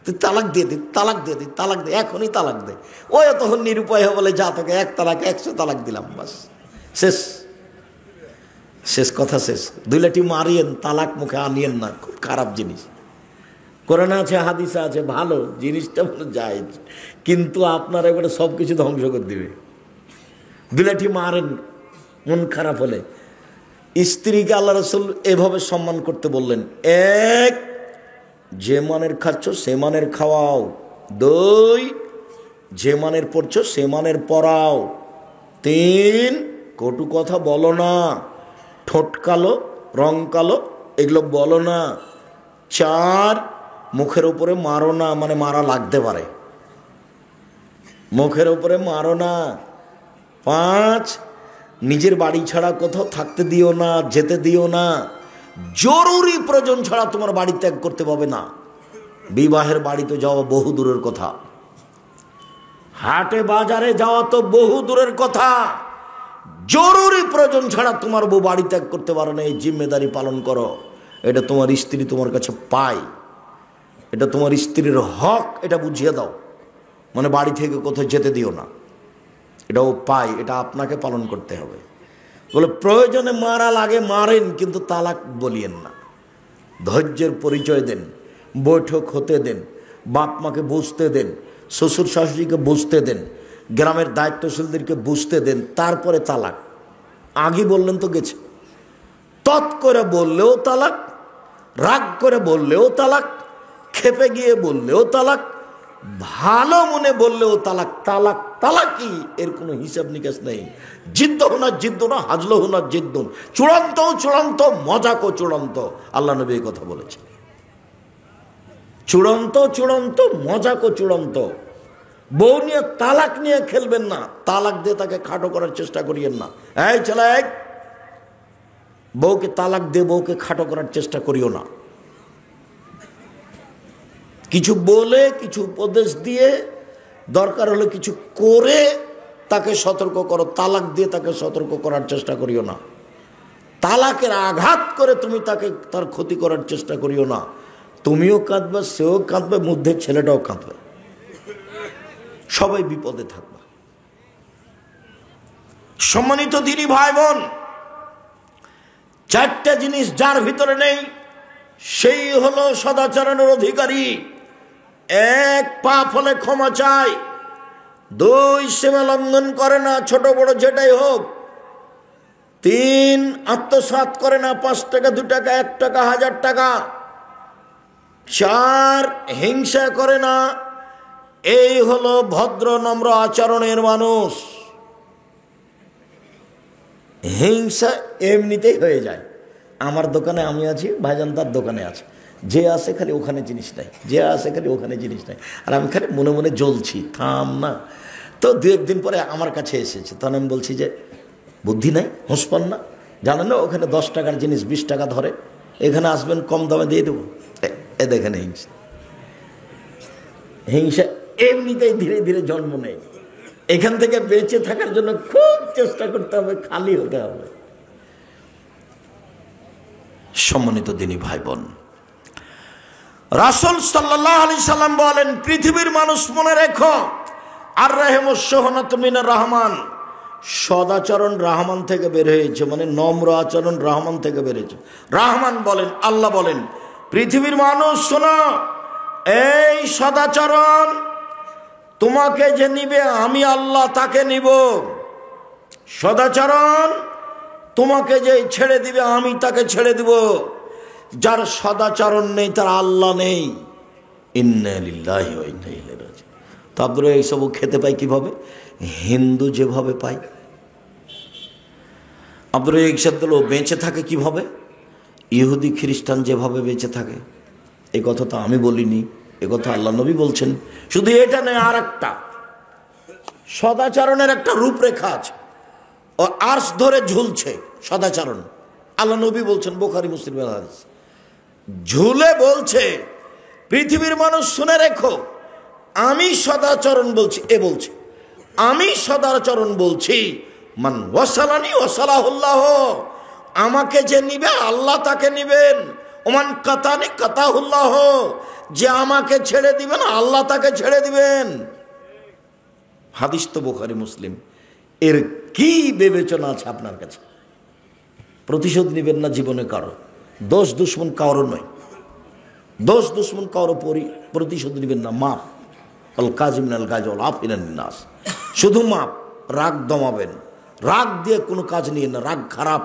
তুই তালাক দিয়ে দি, তালাক দিয়ে দি, তালাক দে, এখনই তালাক দে। ওই তখন নিরুপায় বলে যা তোকে 1 তালাক 100 তালাক দিলাম, বাস শেষ, শেষ কথা শেষ। 2 লাঠি মারিয়েন, তালাক মুখে আনিয়েন না, খুব খারাপ জিনিস। কোরআনে আছে, হাদিসে আছে, ভালো জিনিসটা মনে যায়, কিন্তু আপনার এবারে সব কিছু ধ্বংস করে দিবে। 2 লাঠি মারেন মন খারাপ হলে। স্ত্রীকে আল্লাহ রাসূল এভাবে সম্মান করতে বললেন, 1, যে মানের খাচ্ছ সে মানের খাওয়াও। 2, যে মানের পড়ছো সে মানের পড়াও। 3, কটু কথা বলো না, ঠোঁট কালো, রং কালো, এগুলো বলো না। 4, মুখের উপরে মারো না, মানে মারা লাগতে পারে, মুখের উপরে মারো না। 5, নিজের বাড়ি ছাড়া কোথাও থাকতে দিও না, যেতে দিও না। জরুরি প্রয়োজন ছাড়া তোমার বাড়ি ত্যাগ করতে পাবে না। বিবাহের বাড়িতে যাওয়া বহু দূরের কথা, হাটে বাজারে যাওয়া তো বহু দূরের কথা। জরুরি প্রয়োজন ছাড়া তোমার বউ বাড়ি ত্যাগ করতে পারে না। এই জিম্মেদারি পালন করো। এটা তোমার স্ত্রী তোমার কাছে পায়, এটা তোমার স্ত্রীর হক, এটা বুঝিয়ে দাও। মানে বাড়ি থেকে কোথাও যেতে দিও না, এটাও পায়, এটা আপনাকে পালন করতে হবে। বলে প্রয়োজনে মারা লাগে মারেন, কিন্তু তালাক বলিয়েন না। ধৈর্যের পরিচয় দেন, বৈঠক হতে দেন, বাপ মাকে বুঝতে দেন, শ্বশুর শাশুড়িকে বুঝতে দেন, গ্রামের দায়িত্বশীলদেরকে বুঝতে দেন, তারপরে তালাক। আগে বললেন তো গেছে। তৎ করে বললেও তালাক, রাগ করে বললেও তালাক, খেপে গিয়ে বললেও তালাক, ভালো মনে বললেও তালাক। তালাক তালাকই, এর কোনো হিসাব নিকাশ নেই। জিদ্দ হোনা জিদ্দ না, হাজলো হোনা জিদ্দ, চূড়ান্ত চূড়ান্ত, মজাকো চূড়ান্ত। আল্লাহ নবী এই কথা বলেছে, চূড়ান্ত চূড়ান্ত, মজাকো চূড়ান্ত। বউ নিয়ে তালাক নিয়ে খেলবেন না, তালাক দিয়ে তাকে খাটো করার চেষ্টা করিয়েন না। এই ছেলে, বউকে তালাক দিয়ে বউকে খাটো করার চেষ্টা করিও না। কিছু বলে, কিছু উপদেশ দিয়ে, দরকার হলে কিছু করে তাকে সতর্ক করো। তালাক দিয়ে তাকে সতর্ক করার চেষ্টা করিও না। তালাকের আঘাত করে তুমি তাকে, তার ক্ষতি করার চেষ্টা করিও না। তুমিও কাঁদবে, সেও কাঁদবে, মধ্যে ছেলেটাও কাঁদবে, সবাই বিপদে থাকবে। সম্মানিত দিনী ভাই বোন, 4টা জিনিস যার ভিতরে নেই সেই হলো সদাচরণের অধিকারী। 1, পাপ হলে ক্ষমা চায়। 2, সীমা লঙ্ঘন করে না, ছোট বড় যেটাই হোক। 3, আত্মসাৎ করে না, 5 টাকা 2 টাকা 1 টাকা 1000 টাকা। 4, হিংসা করে না। এই হলো ভদ্র নম্র আচরণের মানুষ। হিংসা এমনিতেই হয়ে যায়। আমার দোকানে আমি আছি, ভাইজান তার দোকানে আছে, যে আসে খালি ওখানে জিনিস নাই, যে আসে খালি ওখানে জিনিস নাই, আর আমি খালি মনে মনে জ্বলছি, থাম না। তো 2-1 দিন পরে আমার কাছে এসেছে, তখন আমি বলছি যে বুদ্ধি নাই, হুঁশ পান না, জানেন না ওখানে 10 টাকার জিনিস 20 টাকা ধরে, এখানে আসবেন কম দামে দিয়ে দেবো। এ দেখেন হিংসা, হিংসা এমনিতেই ধীরে ধীরে জন্ম নেয়। এখান থেকে বেঁচে থাকার জন্য খুব চেষ্টা করতে হবে, খালি হতে হবে। সম্মানিত দিনী ভাই বোন, রাসূল সাল্লাল্লাহু আলাইহি সাল্লাম বলেন, পৃথিবীর মানুষ মনে রেখো, আর রাহেমুস সোহনাতু মিনার রহমান, সদাচরণ রহমান থেকে বের হয়েছে, মানে নম্র আচরণ রহমান থেকে বের হয়েছে। রহমান বলেন, আল্লাহ বলেন, পৃথিবীর মানুষ শোনো, এই সদাচরণ তোমাকে যে নিবে আমি আল্লাহ তাকে নিব, সদাচরণ তোমাকে যে ছেড়ে দিবে আমি তাকে ছেড়ে দিব। যার সদাচরণ নেই তার আল্লাহ নেই। ইন্না লিল্লাহি ওয়া ইন্না ইলাইহি রাজিউন। তারপরে এইসব খেতে পাই কিভাবে? হিন্দু যেভাবে পায়। আব্দুর রাজ্জাক বেঁচে থাকে কিভাবে? ইহুদি খ্রিস্টান যেভাবে বেঁচে থাকে। এই কথা তো আমি বলিনি, এ কথা আল্লাহ নবী বলছেন। শুধু এটা নয়, আর একটা সদাচরণের একটা রূপরেখা আছে, ও আরশ ধরে ঝুলছে সদাচরণ। আল্লাহ নবী বলছেন, বুখারী মুসলিমের হাদিস, ঝুলে বলছে, পৃথিবীর মানুষ শুনে রেখো, আমি সদাচরণ বলছি, এ বলছে আমি সদাচরণ বলছি, মান ওয়াসালানি ওয়াসালাহুল্লাহ, আমাকে যে নিবে আল্লাহ তাকে নিবেন, ওমান কাতানি কাতাহুল্লাহ, যে আমাকে ছেড়ে দিবেন আল্লাহ তাকে ছেড়ে দিবেন। হাদিস তো বুখারী মুসলিম। এর কি বিবেচনা আছে আপনার কাছে? প্রতিশোধ নিবেন না জীবনে কারো, দোষ দুশ্মন কারো নয়, দোষ দুশ্মন কারো প্রতিশোধ নিবেন না। মাপ, আল কাজিমিনাল গায়জ ওয়াল আফিনান নাস, শুধু মাপ, রাগ দমাবেন। রাগ দিয়ে কোনো কাজ নিয়ে না, রাগ খারাপ,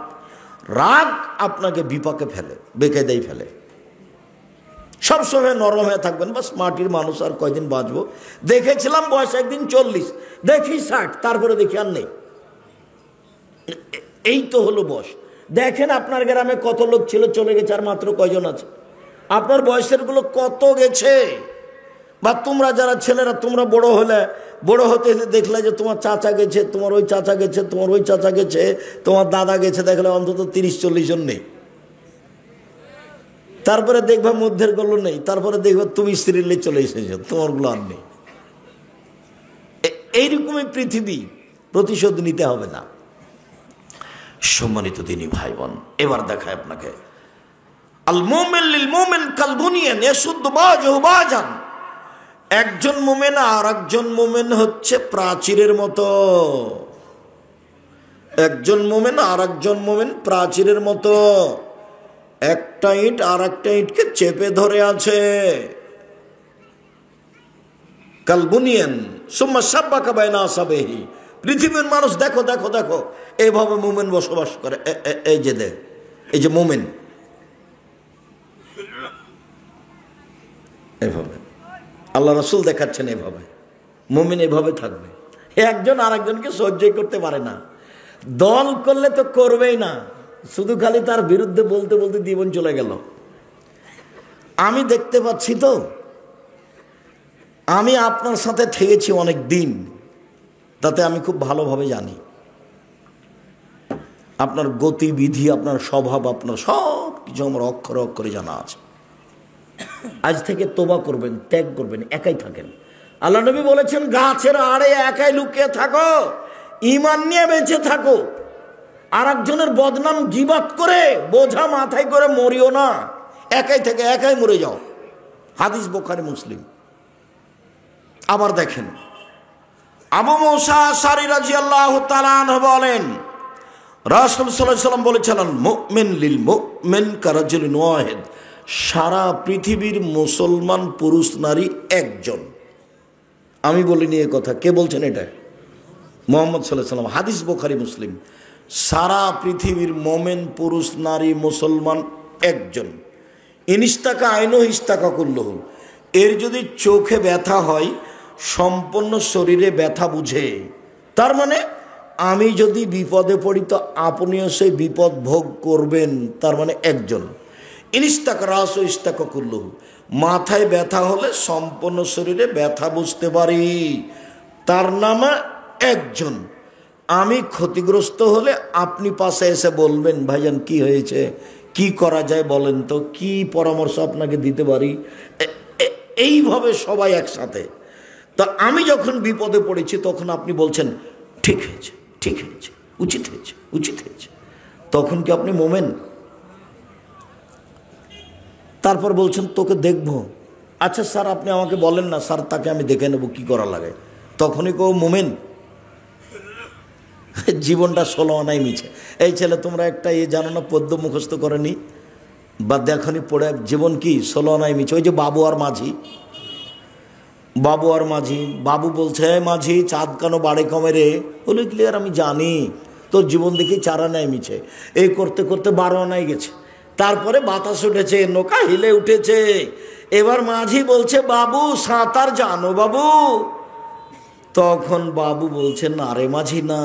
রাগ আপনাকে বিপাকে ফেলে, বেকায়দায় ফেলে। সবসময় নরম হয়ে থাকবেন, বাস মাটির মানুষ, আর কয়দিন বাঁচবো। দেখেছিলাম বয়স একদিন 40, দেখি 60, তারপরে দেখি আর নেই। এই তো হলো বয়স। দেখেন আপনার গ্রামে কত লোক ছিল, চলে গেছে, আর মাত্র কয়জন আছে? আপনার বয়সের গুলো কত গেছে? বা তোমরা যারা ছেলেরা, তোমরা বড় হলে, বড় হতে হতে দেখলে যে তোমার চাচা গেছে, তোমার ওই চাচা গেছে, তোমার ওই চাচা গেছে, তোমার দাদা গেছে, দেখলে অন্তত 30-40 জন নেই। তারপরে দেখবা মধ্যের গুলো নেই, তারপরে দেখবা তুমি স্ত্রীর লে চলে এসেছো, তোমার গুলো আর নেই। এইরকমই পৃথিবী, প্রতিশোধ নিতে হবে না। সম্মানিত দিনী ভাই বোন, এবার দেখায় আপনাকে, আল মুমিন লিল মুমিন কাল বুনিয়ান ইয়াসুদ্দু বাযুহু বাযান, একজন মুমিন আর একজন মুমিন হচ্ছে প্রাচীরের মতো। একজন মুমিন আর একজন মুমিন প্রাচীরের মতো, একটা ইট আর একটা ইটকে চেপে ধরে আছে। কাল বুনিয়ান সুম্মা শাব্বাকা বাইনা আসাবিহি, পৃথিবীর মানুষ দেখো দেখো দেখো, এইভাবে মুমিন বসবাস করে। এই যে দেখ, এই যে মুমিন, এভাবে আল্লাহ রাসূল দেখাচ্ছেন, এভাবে মুমিন এভাবে থাকবে। একজন আর একজনকে সহ্যই করতে পারে না, দল করলে তো করবেই না, শুধু খালি তার বিরুদ্ধে বলতে বলতে জীবন চলে গেল। আমি দেখতে পাচ্ছি তো, আমি আপনার সাথে থেকেছি অনেক দিন, তাতে আমি খুব ভালোভাবে জানি আপনার গতিবিধি, আপনার স্বভাব, আপনার সব কিছু আমার অক্ষরে অক্ষরে জানা আছে। আজ থেকে তোবা করবেন, ত্যাগ করবেন, একাই থাকেন। আল্লাহ নবী বলেছেন, গাছের আড়ে একাই লুকিয়ে থাকো, ঈমান নিয়ে বেঁচে থাকো। আর একজনের বদনাম গীবত করে বোঝা মাথায় করে মরিও না, একাই থেকে একাই মরে যাও। হাদিস বুখারী মুসলিম। আবার দেখেন, আবু মুসা আশআরী রাদিয়াল্লাহু তাআলা আনহু বলেন, রাসূল সাল্লাল্লাহু আলাইহি ওয়াসাল্লাম বলেছিলেন, মুমিন লিল মুমিন কারাজুলিন ওয়াহিদ, সারা পৃথিবীর মুসলমান পুরুষ নারী একজন। আমি বলিনি এই কথা, কে বলছেন? এটা মুহাম্মদ সাল্লাল্লাহু আলাইহি ওয়াসাল্লাম। হাদিস বুখারী মুসলিম। সারা পৃথিবীর মোমেন পুরুষ নারী মুসলমান একজন। ইনিস্তাকা আইনো ইস্তাকা কুল্লুহু, এর যদি চোখে ব্যথা হয় সম্পূর্ণ শরীরে ব্যথা বুঝে। তার মানে আমি যদি বিপদে পড়ি তো আপনিও সেই বিপদ ভোগ করবেন, তার মানে একজন। ইনিস্তাকা রাস ইস্তাকা কুল্লুহু, মাথায় ব্যথা হলে সম্পূর্ণ শরীরে ব্যথা বুঝতে পারি, তার নামে একজন। আমি ক্ষতিগ্রস্ত হলে আপনি পাশে এসে বলবেন, ভাইজান কি হয়েছে, কি করা যায় বলেন তো, কি পরামর্শ আপনাকে দিতে পারি। এইভাবে সবাই একসাথে। তা আমি যখন বিপদে পড়েছি তখন আপনি বলছেন, ঠিক হয়েছে, ঠিক হয়েছে, উচিত হয়েছে, উচিত হয়েছে, তখন কি আপনি মোমেন? তারপর বলছেন তোকে দেখব। আচ্ছা স্যার আপনি আমাকে বলেন না স্যার, তাকে আমি দেখে নেব কি করা লাগে। তখনই কেউ মোমেন, জীবনটা 16 আনাই মিছে। এই ছেলে তোমরা একটা জানো না, পদ্য মুখস্থ করেনি বা দেখনি পড়ে, জীবন কি 16 আনাই মিছে। ওই যে বাবু আর মাঝি, বাবু বলছে মাঝি চাঁদ কেন বাড়ে কমে রে? বলে ক্লিয়ার আমি জানি তোর জীবন দেখি 4 আনাই মিছে। এই করতে করতে 12 আনাই গেছে। তারপরে বাতাস উঠেছে, নৌকা হিলে উঠেছে। এবার মাঝি বলছে বাবু সাঁতার জানো বাবু? তখন বাবু বলছে না রে মাঝি না।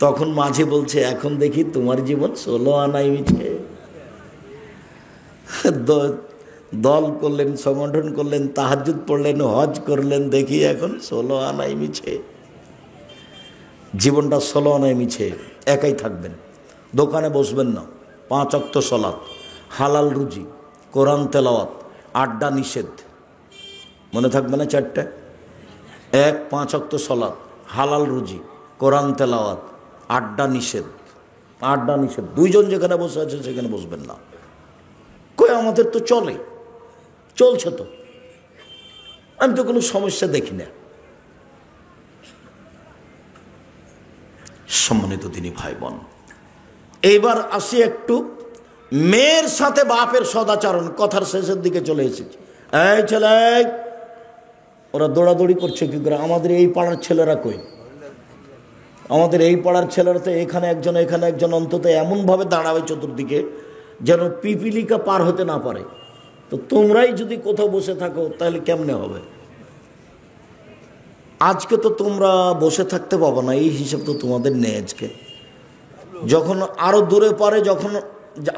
তখন মাঝি বলছে এখন দেখি তোমার জীবন 16 আনাই মিছে। দল করলেন, সংগঠন করলেন, তাহাজ্জুদ পড়লেন, হজ করলেন, দেখি এখন 16 আনাই মিছে। জীবনটা 16 আনাই মিছে। একাই থাকবেন, দোকানে বসবেন না, 5 ওয়াক্ত সালাত, হালাল রুজি, কোরআন তেলাওয়াত, আড্ডা নিষেধ। মনে থাকবে না 4টা? 1 5 ওয়াক্ত সালাত, হালাল রুজি, কোরআন তেলাওয়াত, আড্ডা নিষেধ। 2জন যেখানে বসে আছে সেখানে বসবেন না। কই আমাদের তো চলছে তো, আমি তো কোনো সমস্যা দেখি না। সম্মানিত দিনী ভাই বোন, এইবার আসি একটু মেয়ের সাথে বাপের সদাচরণ। কথার শেষের দিকে চলে এসেছি। এই ছেলে, ওরা দৌড়াদৌড়ি করছে কি করে? আমাদের এই পাড়ার ছেলেরা কই? আমাদের এই পাড়ার ছেলেরা তো এখানে একজন অন্তত এমনভাবে দাঁড়াবে চতুর্দিকে যেন পিপিলিকা পার হতে না পারে। তো তোমরাই যদি কোথাও বসে থাকো তাহলে কেমনে হবে? আজকে তো তোমরা বসে থাকতে পাবো না, এই হিসাব তো তোমাদের নেই। আজকে যখন আরো দূরে পারে যখন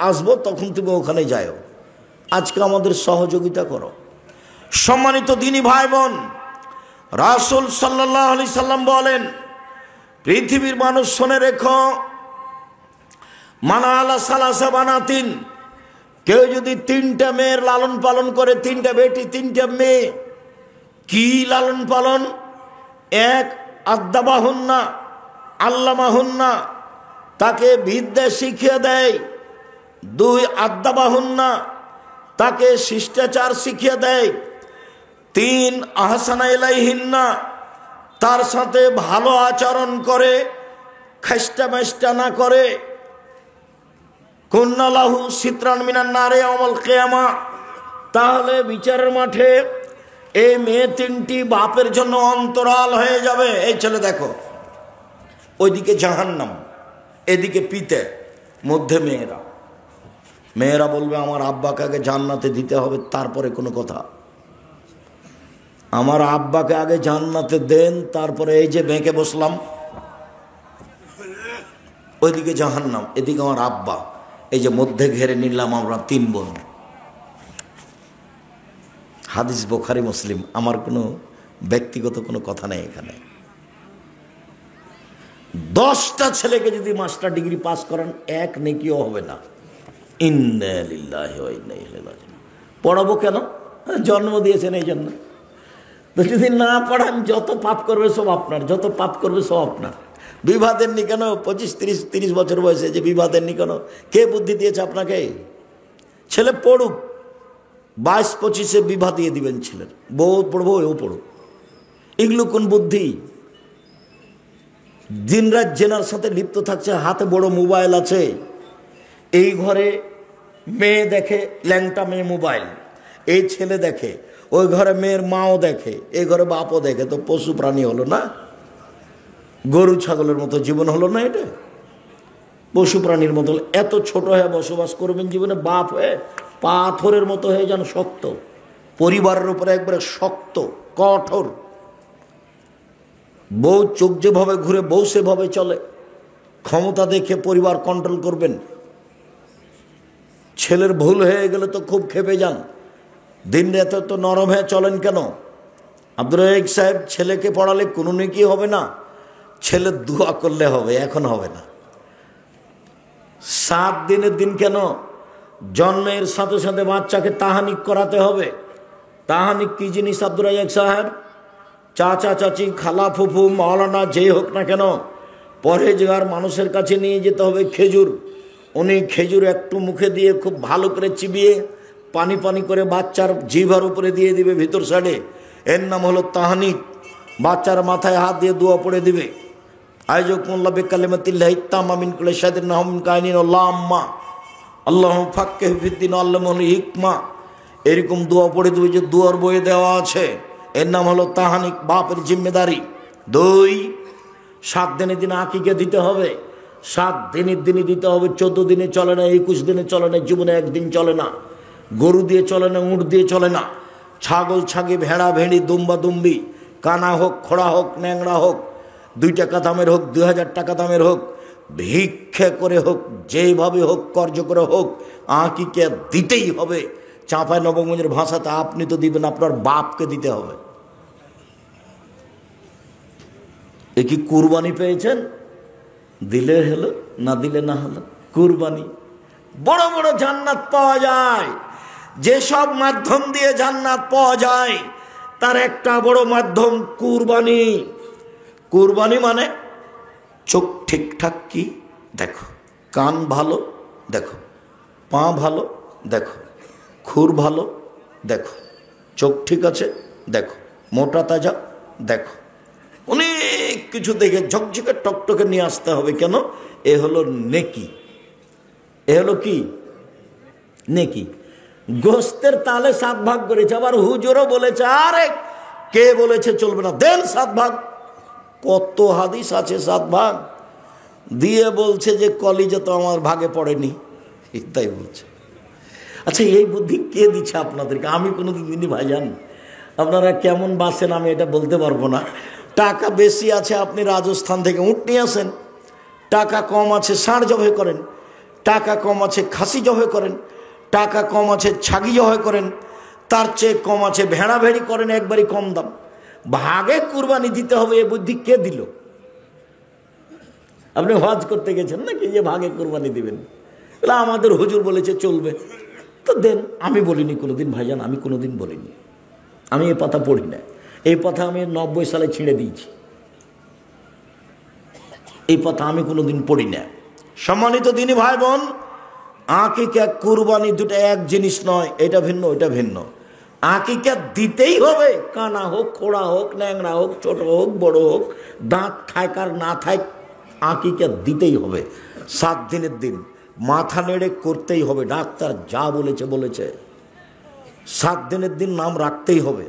আসবো তখন তুমি ওখানে যাও। আজকে আমাদের সহযোগিতা করো। সম্মানিত দিনী ভাই বোন, রাসূল সাল্লাল্লাহু আলাইহি সাল্লাম বলেন, পৃথিবীর মানুষ শুনে রেখো, মানা আলা সালাসা বানাতিন, কেউ যদি 3টা মেয়ের লালন পালন করে, 3টা বেটি 3টা মেয়ে, কি লালন পালন? 1 আদ্দাবাহুন্না আল্লামাহুন্না, তাকে বিদ্যা শিখিয়ে দেয়। 2 আদ্দাবাহুন্না, তাকে শিষ্টাচার শিখিয়ে দেয়। 3 আহসানা ইলাইহিন্না, তার সাথে ভালো আচরণ করে, খাস্তা মাস্তা না করে। কুন্না লাহু সিতরান মিনান নারে ইয়াউমাল কিয়ামা, তাহলে বিচারের মাঠে এই মেয়ে 3টি বাপের জন্য অন্তরাল হয়ে যাবে। এই ছেলে দেখো, ওইদিকে জাহান্নাম, এদিকে পিতে, মধ্যে মেয়েরা বলবে আমার আব্বাকে আগে জান্নাতে দিতে হবে, তারপরে কোনো কথা। আমার আব্বাকে আগে জান্নাতে দেন, তারপরে এই যে বেঁকে বসলাম, ওইদিকে জাহান্নাম, এদিকে আমার আব্বা, এই যে মধ্যে ঘেরে নিলাম আমরা 3 বোন। হাদিস বুখারী মুসলিম, আমার কোনো ব্যক্তিগত কোনো কথা নেই এখানে। 10টা ছেলেকে যদি মাস্টার ডিগ্রি পাস করেন 1 নেকিও হবে না। ইন্না লিল্লাহি ওয়া ইন্না ইলাইহি রাজিউন। পড়াবো কেন? জন্ম দিয়েছেন এই জন্য। তো যদি না পড়ান, যত পাপ করবে সব আপনার, বিবাহ দেননি কেন? 25-30 বছর বয়সে যে বিবাহ দেননি কেন? কে বুদ্ধি দিয়েছে আপনাকে? ছেলে পড়ুক, 22-25-এ বিবাহ দিয়ে দিবেন ছেলের। বউ পড়বো, এও পড়ুক। এগুলো কোন বুদ্ধি? দিনরাত জেনার সাথে লিপ্ত থাকছে, হাতে বড় মোবাইল আছে। এই ঘরে মেয়ে দেখে, ল্যাংটা মেয়ে মোবাইল, এই ছেলে দেখে, ওই ঘরে মেয়ের মাও দেখে, এই ঘরে বাপও দেখে। তো পশু প্রাণী হলো না? গরু ছাগলের মতো জীবন হলো না? এটা পশু প্রাণীর মতো। এত ছোট হয়ে বসবাস করবেন জীবনে, বাপ হয়ে পাথরের মতো হয়ে যান শক্ত, পরিবারের উপরে একবারে শক্ত কঠোর। বউ চোখ যেভাবে ঘুরে বউ সেভাবে চলে, ক্ষমতা দেখে পরিবার কন্ট্রোল করবেন। ছেলের ভুল হয়ে গেলে তো খুব ক্ষেপে যান, দিন রাতে তো নরম হয়ে চলেন কেন? আব্দুর রাজ্জাক সাহেব, ছেলেকে পড়ালে কোনো নেকি হবে না, ছেলে দোয়া করলে হবে, এখন হবে না। 7 দিনের দিন কেন? জন্মের সাথে সাথে বাচ্চাকে তাহানিক করাতে হবে। তাহানিক কি জিনিস আব্দুর রাজ্জাক সাহেব? চাচা চাচি, খালা ফুফু, মাওলানা যেই হোক না কেন, পরহেজগার মানুষের কাছে নিয়ে যেতে হবে খেজুর। উনি খেজুর একটু মুখে দিয়ে খুব ভালো করে চিবিয়ে পানি পানি করে বাচ্চার জিভার উপরে দিয়ে দিবে ভিতর সাইডে, এর নাম হলো তাহানিক। বাচ্চার মাথায় হাত দিয়ে দোয়া পড়ে দিবে, আইজুকুমুল্লাহ বিকালিমাতিল্লাহি তাম্মা মিন কুল্লি শাইতানিন নাহমিন কাইনিন আল্লাহুম্মা আল্লাহুম্মা ফাক্কিহু ফিদ্দীন আল্লামহুল হিকমা। এরকম দোয়া পড়ে দিবে, যে দোয়ার বইয়ে দেওয়া আছে। এর নাম হলো তাহানিক, বাপের জিম্মেদারি। 2, 7 দিনের দিনে আকিকা দিতে হবে। 7 দিনের দিনই দিতে হবে, 14 দিনে চলে না, 21 দিনে চলে না, জীবনে একদিন চলে না। গরু দিয়ে চলে না, উঁট দিয়ে চলে না। ছাগল ছাগি, ভেড়া ভেড়ি, দুম্বা দুম্বি, কানা হোক, খোড়া হোক, ন্যাংরা হোক, 2 টাকা দামের হোক, 2000 টাকা দামের হোক, ভিক্ষে করে হোক, যেভাবে হোক, কর্জ করে হোক, আকিকা দিতেই হবে। চাঁপাই নবগঞ্জের ভাষাতে আপনি তো দিবেন, আপনার বাপকে দিতে হবে। এ কি কুরবানি পেয়েছেন? দিলে হলো, না দিলে না হলো। কুরবানি। বড় বড় জান্নাত পাওয়া যায়। যেসব মাধ্যম দিয়ে জান্নাত পাওয়া যায় তার একটা বড় মাধ্যম কুরবানি। কুরবানি মানে চোখ ঠিকঠাক কি দেখো, কান ভালো দেখো, পা ভালো দেখো, খুর ভালো দেখো, চোখ ঠিক আছে দেখো, মোটা তাজা দেখো, অনেক কিছু দেখে ঝকঝকে টকটকে নিয়ে আসতে হবে। কেন? এ হলো নেকি। এ হলো কি? নেকি। গোস্তের তালে 7 ভাগ করেছে, আবার হুজুরও বলেছে, আরে কে বলেছে চলবে না, দেন 7 ভাগ। কত হাদিস আছে 7 ভাগ দিয়ে বলছে যে কলিজা তো আমার ভাগে পড়েনি, তাই বলছে। আচ্ছা, এই বুদ্ধি কে দিচ্ছে আপনাদেরকে? আমি কোনোদিন দিনই ভাইজান। আপনারা কেমন বাসেন আমি এটা বলতে পারবো না। টাকা বেশি আছে, আপনি রাজস্থান থেকে উট নিয়ে আসেন। টাকা কম আছে, ষাঁড় জবাই করেন। টাকা কম আছে, খাসি জবাই করেন। টাকা কম আছে, ছাগি জবাই করেন। তার চেয়ে কম আছে, ভেড়া ভেড়ি করেন, একবারই কম দাম। ভাগে কুরবানি দিতে হবে, এ বুদ্ধি কে দিল? আপনি হজ করতে গেছেন নাকি যে ভাগে কুরবানি দিবেন? আমাদের হুজুর বলেছে চলবে, তো দেন। আমি বলিনি কোনোদিন ভাইজান, আমি কোনোদিন বলিনি। আমি এই কথা পড়ি না। এই কথা আমি 90 সালে ছিঁড়ে দিয়েছি। এই কথা আমি কোনোদিন পড়ি না। সম্মানিত দিনী ভাই বোন, আকিকা কুরবানি দুটো এক জিনিস নয়। এটা ভিন্ন, এটা ভিন্ন। আকিকা দিতেই হবে, কানা হোক, খোড়া হোক, ন্যাংরা হোক, ছোট হোক, বড় হোক, দাঁত থাক আর না থাক, আকিকা দিতেই হবে। 7 দিনের দিন মাথা নেড়ে করতেই হবে। ডাক্তার যা বলেছে বলেছে। 7 দিনের দিন নাম রাখতেই হবে।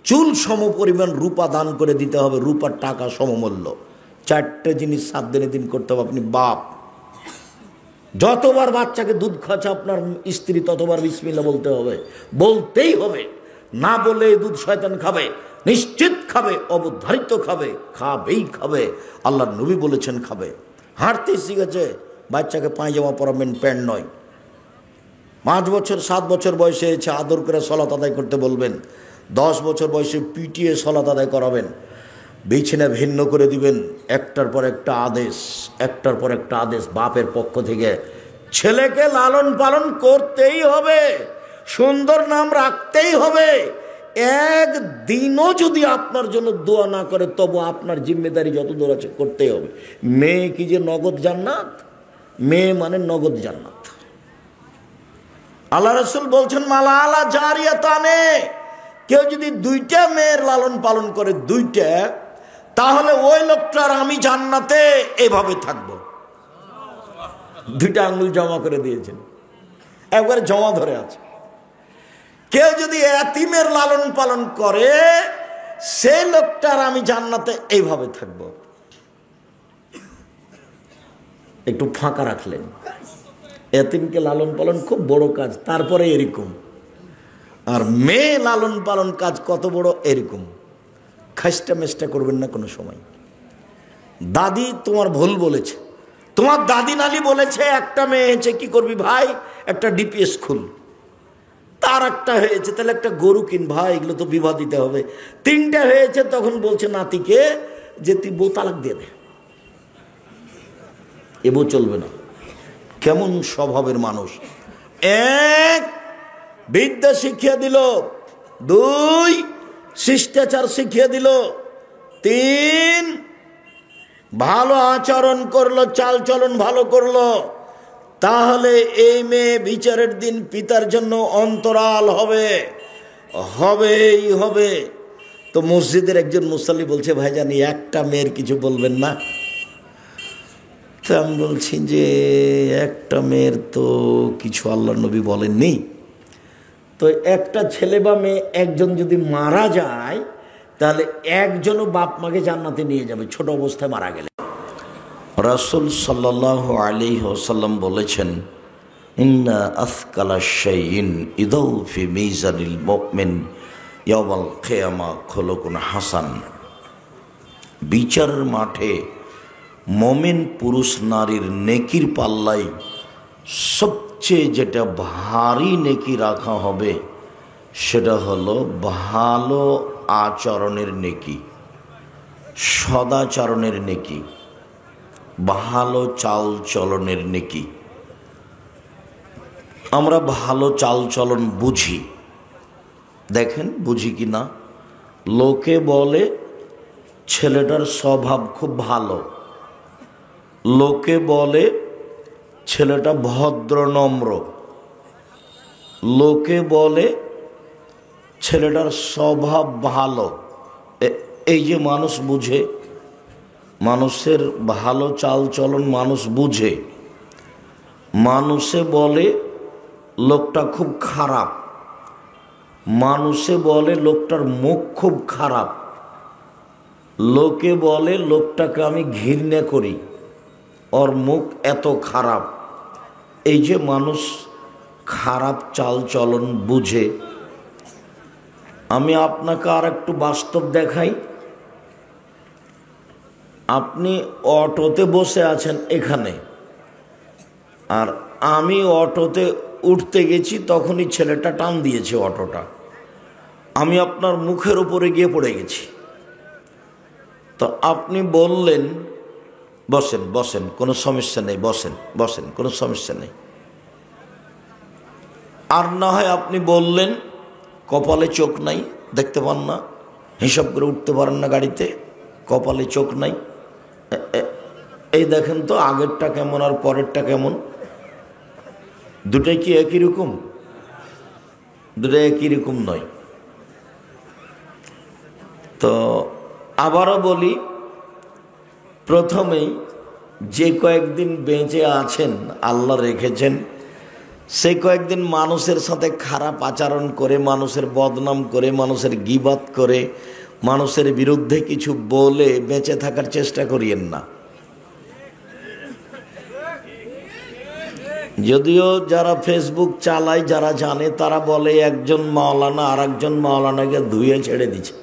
চুল সম পরিমাণ রূপা দান করে দিতে হবে, রূপার টাকা সমমূল্য। 4টে জিনিস 7 দিনের দিন করতে হবে। আপনি বাপ, যতবার বাচ্চাকে দুধ খাচ্ছে আপনার স্ত্রী, ততবার বিসমিল্লাহ বলতে হবে, বলতেই হবে। না বলে দুধ শয়তান খাবে, নিশ্চিত খাবে, অবধারিত খাবে, খাবেই খাবে। আল্লাহর নবী বলেছেন খাবে। হাঁটতে শিখেছে, বাচ্চাকে পায়জামা পরাবেন, প্যান্ট নয়। 5 বছর 7 বছর বয়সে এসে আদর করে সলাত আদায় করতে বলবেন। 10 বছর বয়সে পিটিয়ে সলাত আদায় করাবেন। বিছানা ভিন্ন করে দিবেন। একটার পর একটা আদেশ, একটার পর একটা আদেশ বাপের পক্ষ থেকে। ছেলেকে লালন পালন করতেই হবে, সুন্দর নাম রাখতেই হবে। একদিনও যদি আপনার জন্য দোয়া না করে, তবু আপনার জিম্মেদারি যত দূর আছে করতেই হবে। মেয়ে কি যে নগদ জান্নাত? মেয়ে মানে নগদ জান্নাত। আল্লাহ রাসূল বলছেন, মালা আলা জারিয়াতানে, কেউ যদি 2টা মেয়ের লালন পালন করে, 2টা, তাহলে ওই লোকটার আমি জান্নাতে এভাবে থাকবো। 2টা আঙ্গুল জমা করে দিয়েছেন, একবারে জমা ধরে আছে। কেউ যদি এতিমের লালন পালন করে, সেই লোকটার আমি জান্নাতে এইভাবে থাকবো। একটু ফাঁকা রাখলেন। এতিমকে লালন পালন খুব বড় কাজ, তারপরে এরকম। আর মেয়ে লালন পালন কাজ কত বড়, এরকম। খাস্টা মেস্টা করবেন না কোনো সময়। দাদি তোমার ভুল বলেছে, তোমার দাদি নালি বলেছে একটা মেয়ে হয়েছে, কি করবি ভাই? একটা ডিপিএস খুল। তার একটা হয়েছে, তাহলে একটা গরু কিন ভাই, এগুলো তো বিবাহ দিতে হবে। 3টা হয়েছে, তখন বলছে নাতিকে যে তুই বউ তালাক দিয়ে দে। এ বউ চলবে না। কেমন স্বভাবের মানুষ! 1 বিদ্যা শিখিয়ে দিল, 2 শিষ্টাচার শিখিয়ে দিল, 3 ভালো আচরণ করলো, চাল চলন ভালো করলো, তাহলে এই মেয়ে বিচারের দিন পিতার জন্য অন্তরাল হবে, হবেই হবে। তো মসজিদের একজন মুসাল্লি বলছে, ভাইজান একটা মেয়ের কিছু বলবেন না? তো আমি বলছি যে একটা মেয়ের তো কিছু আল্লাহর নবী বলেননি। তো একটা ছেলে বা মেয়ে একজন যদি মারা যায়, তাহলে একজনও বাপ মাকে জান্নাতে নিয়ে যাবে ছোট অবস্থায় মারা গেলে। রাসূল সাল্লাল্লাহু আলাইহি ওয়াসাল্লাম বলেছেন, ইন্না আথকালা শাইইন ইদাউ ফি মিজানিল মুমিন ইয়াউমাল কিয়ামা খুলুকুন হাসান। বিচারের মাঠে মুমিন পুরুষ নারীর নেকির পাল্লায় সবচেয়ে যেটা ভারী নেকি রাখা হবে সেটা হলো ভালো আচরণের নেকি, সদাচরণের নেকি, ভালো চাল চলনের নেকি। আমরা ভালো চাল চলন বুঝি, দেখেন বুঝি কি না। লোকে বলে ছেলেটার স্বভাব খুব ভালো, লোকে বলে ছেলেটা ভদ্র নম্র, লোকে বলে ছেলেটার স্বভাব ভালো। এই যে মানুষ বুঝে, মানুষের ভালো চাল চলন মানুষ বুঝে। মানুষে বলে লোকটা খুব খারাপ, মানুষে বলে লোকটার মুখ খুব খারাপ, লোকে বলে লোকটাকে আমি ঘৃণা করি, ওর মুখ এত খারাপ। এই যে মানুষ খারাপ চাল চলন বুঝে। আমি আপনাকে আর একটু বাস্তব দেখাই। আপনি অটোতে বসে আছেন এখানে, আর আমি অটোতে উঠতে গেছি, তখনই ছেলেটা টান দিয়েছে অটোটা, আমি আপনার মুখের উপরে গিয়ে পড়ে গেছি। তো আপনি বললেন বসেন বসেন, কোনো সমস্যা নেই, বসেন বসেন, কোনো সমস্যা নেই। আর না হয় আপনি বললেন কপালে চোখ নাই, দেখতে পান না, হিসাব করে উঠতে পারেন না গাড়িতে, কপালে চোখ নাই। এই দেখেন তো আগেরটা কেমন আর পরেরটা কেমন, দুটাই কি একই রকম? দুটাই একই রকম নয়। তো আবারও বলি, প্রথমেই যে কয়েকদিন বেঁচে আছেন আল্লাহ রেখেছেন, সেই কয়েকদিন মানুষের সাথে খারাপ আচরণ করে, মানুষের বদনাম করে, মানুষের গীবাত করে, মানুষের বিরুদ্ধে কিছু বলে বেঁচে থাকার চেষ্টা করিয়েন না। যদিও যারা ফেসবুক চালায়, যারা জানে, তারা বলে একজন মাওলানা আর একজন মাওলানাকে ধুয়ে ছেড়ে দিচ্ছে।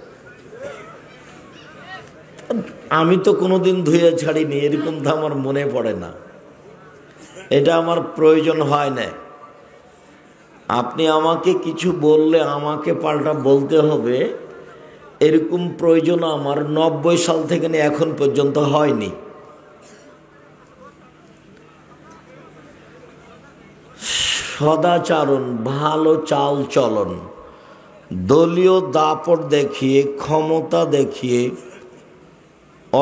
আমি তো কোনোদিন ধুয়ে ছাড়িনি, এরকম তো আমার মনে পড়ে না, এটা আমার প্রয়োজন হয় না। আপনি আমাকে কিছু বললে আমাকে পাল্টা বলতে হবে, এরকম প্রয়োজন আমার 90 সাল থেকে নিয়ে এখন পর্যন্ত হয়নি। সদাচরণ, ভালো চাল চলন, দলীয় দাপট দেখিয়ে, ক্ষমতা দেখিয়ে,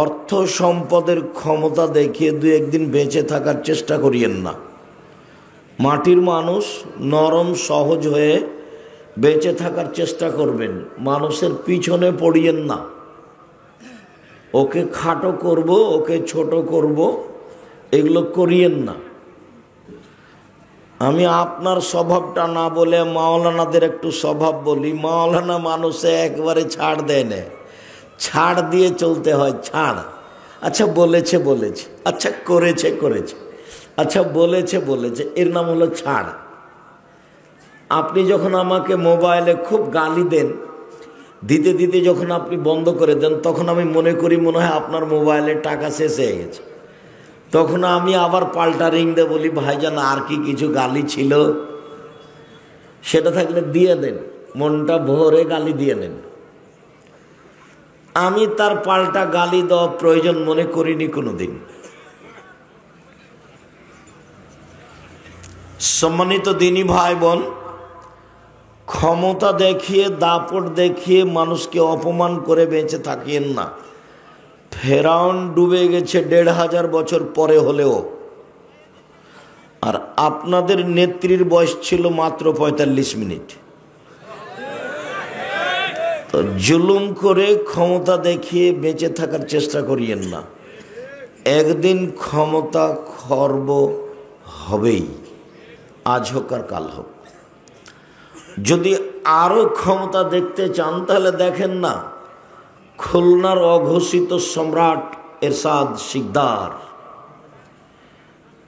অর্থ সম্পদের ক্ষমতা দেখিয়ে দু একদিন বেঁচে থাকার চেষ্টা করিয়েন না। মাটির মানুষ নরম সহজ হয়ে বেঁচে থাকার চেষ্টা করবেন, মানুষের পিছনে পড়িয়েন না। ওকে খাটো করব, ওকে ছোট করব, এগুলো করিয়েন না। আমি আপনার স্বভাবটা না বলে মাওলানাদের একটু স্বভাব বলি। মাওলানা মানুষে একবারে ছাড় দেয় না, ছাড় দিয়ে চলতে হয়, ছাড়। আচ্ছা বলেছে বলেছে, আচ্ছা করেছে করেছে, আচ্ছা বলেছে বলেছে, এর নাম হলো ছাড়। আপনি যখন আমাকে মোবাইলে খুব গালি দেন, দিতে দিতে যখন আপনি বন্ধ করে দেন, তখন আমি মনে করি মনে হয় আপনার মোবাইলে টাকা শেষ হয়ে গেছে। তখন আমি আবার পাল্টা রিং দিয়ে বলি, ভাইজান আর কি কিছু গালি ছিল? সেটা থাকলে দিয়ে দেন, মনটা ভরে গালি দিয়ে নেন। আমি তার পাল্টা গালি দেওয়া প্রয়োজন মনে করিনি কোনোদিন। সম্মানিত দিনী ভাই বোন, ক্ষমতা দেখিয়ে, দাপট দেখিয়ে মানুষকে অপমান করে বেঁচে থাকিয়েন না। ফেরাউন ডুবে গেছে 1500 বছর পরে হলেও, আর আপনাদের নেত্রীর বয়স ছিল মাত্র ৪৫ মিনিট। তো জুলুম করে ক্ষমতা দেখিয়ে বেঁচে থাকার চেষ্টা করিয়েন না, একদিন ক্ষমতা খর্ব হবেই, আজ হোক আর কাল হোক। যদি আরো ক্ষমতা দেখতে চান তাহলে দেখেন না খুলনার অঘোষিত সম্রাট এরশাদ শিকদার।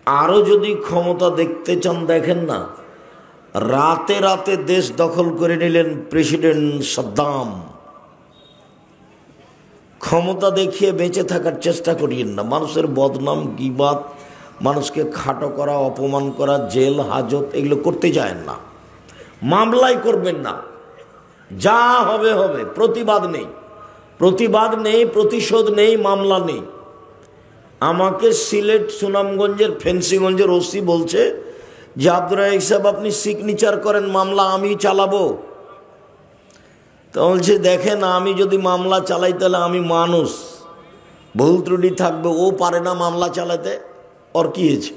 আরো যদি ক্ষমতা দেখতে চান দেখেন না রাতে রাতে দেশ দখল করে নিলেন প্রেসিডেন্ট সাদ্দাম। ক্ষমতা দেখিয়ে বেঁচে থাকার চেষ্টা করিয়েন না। মানুষের বদনাম গীবাত, মানুষকে খাটো করা, অপমান করা, জেল হাজত এগুলো করতে যায়েন না। মামলাই করবেন না, যা হবে হবে। প্রতিবাদ নেই, প্রতিবাদ নেই, প্রতিশোধ নেই, মামলা নেই। আমাকে সিলেট সুনামগঞ্জের ফেন্সিগঞ্জের ওসি বলছে যে আব্দুর রাজ্জাক সাহেব আপনি সিগনেচার করেন, মামলা আমি চালাবো। তো বলছে দেখেন আমি যদি মামলা চালাই তাহলে আমি মানুষ, ভুল ত্রুটি থাকবে। ও পারে না মামলা চালাতে, ওর কি হয়েছে?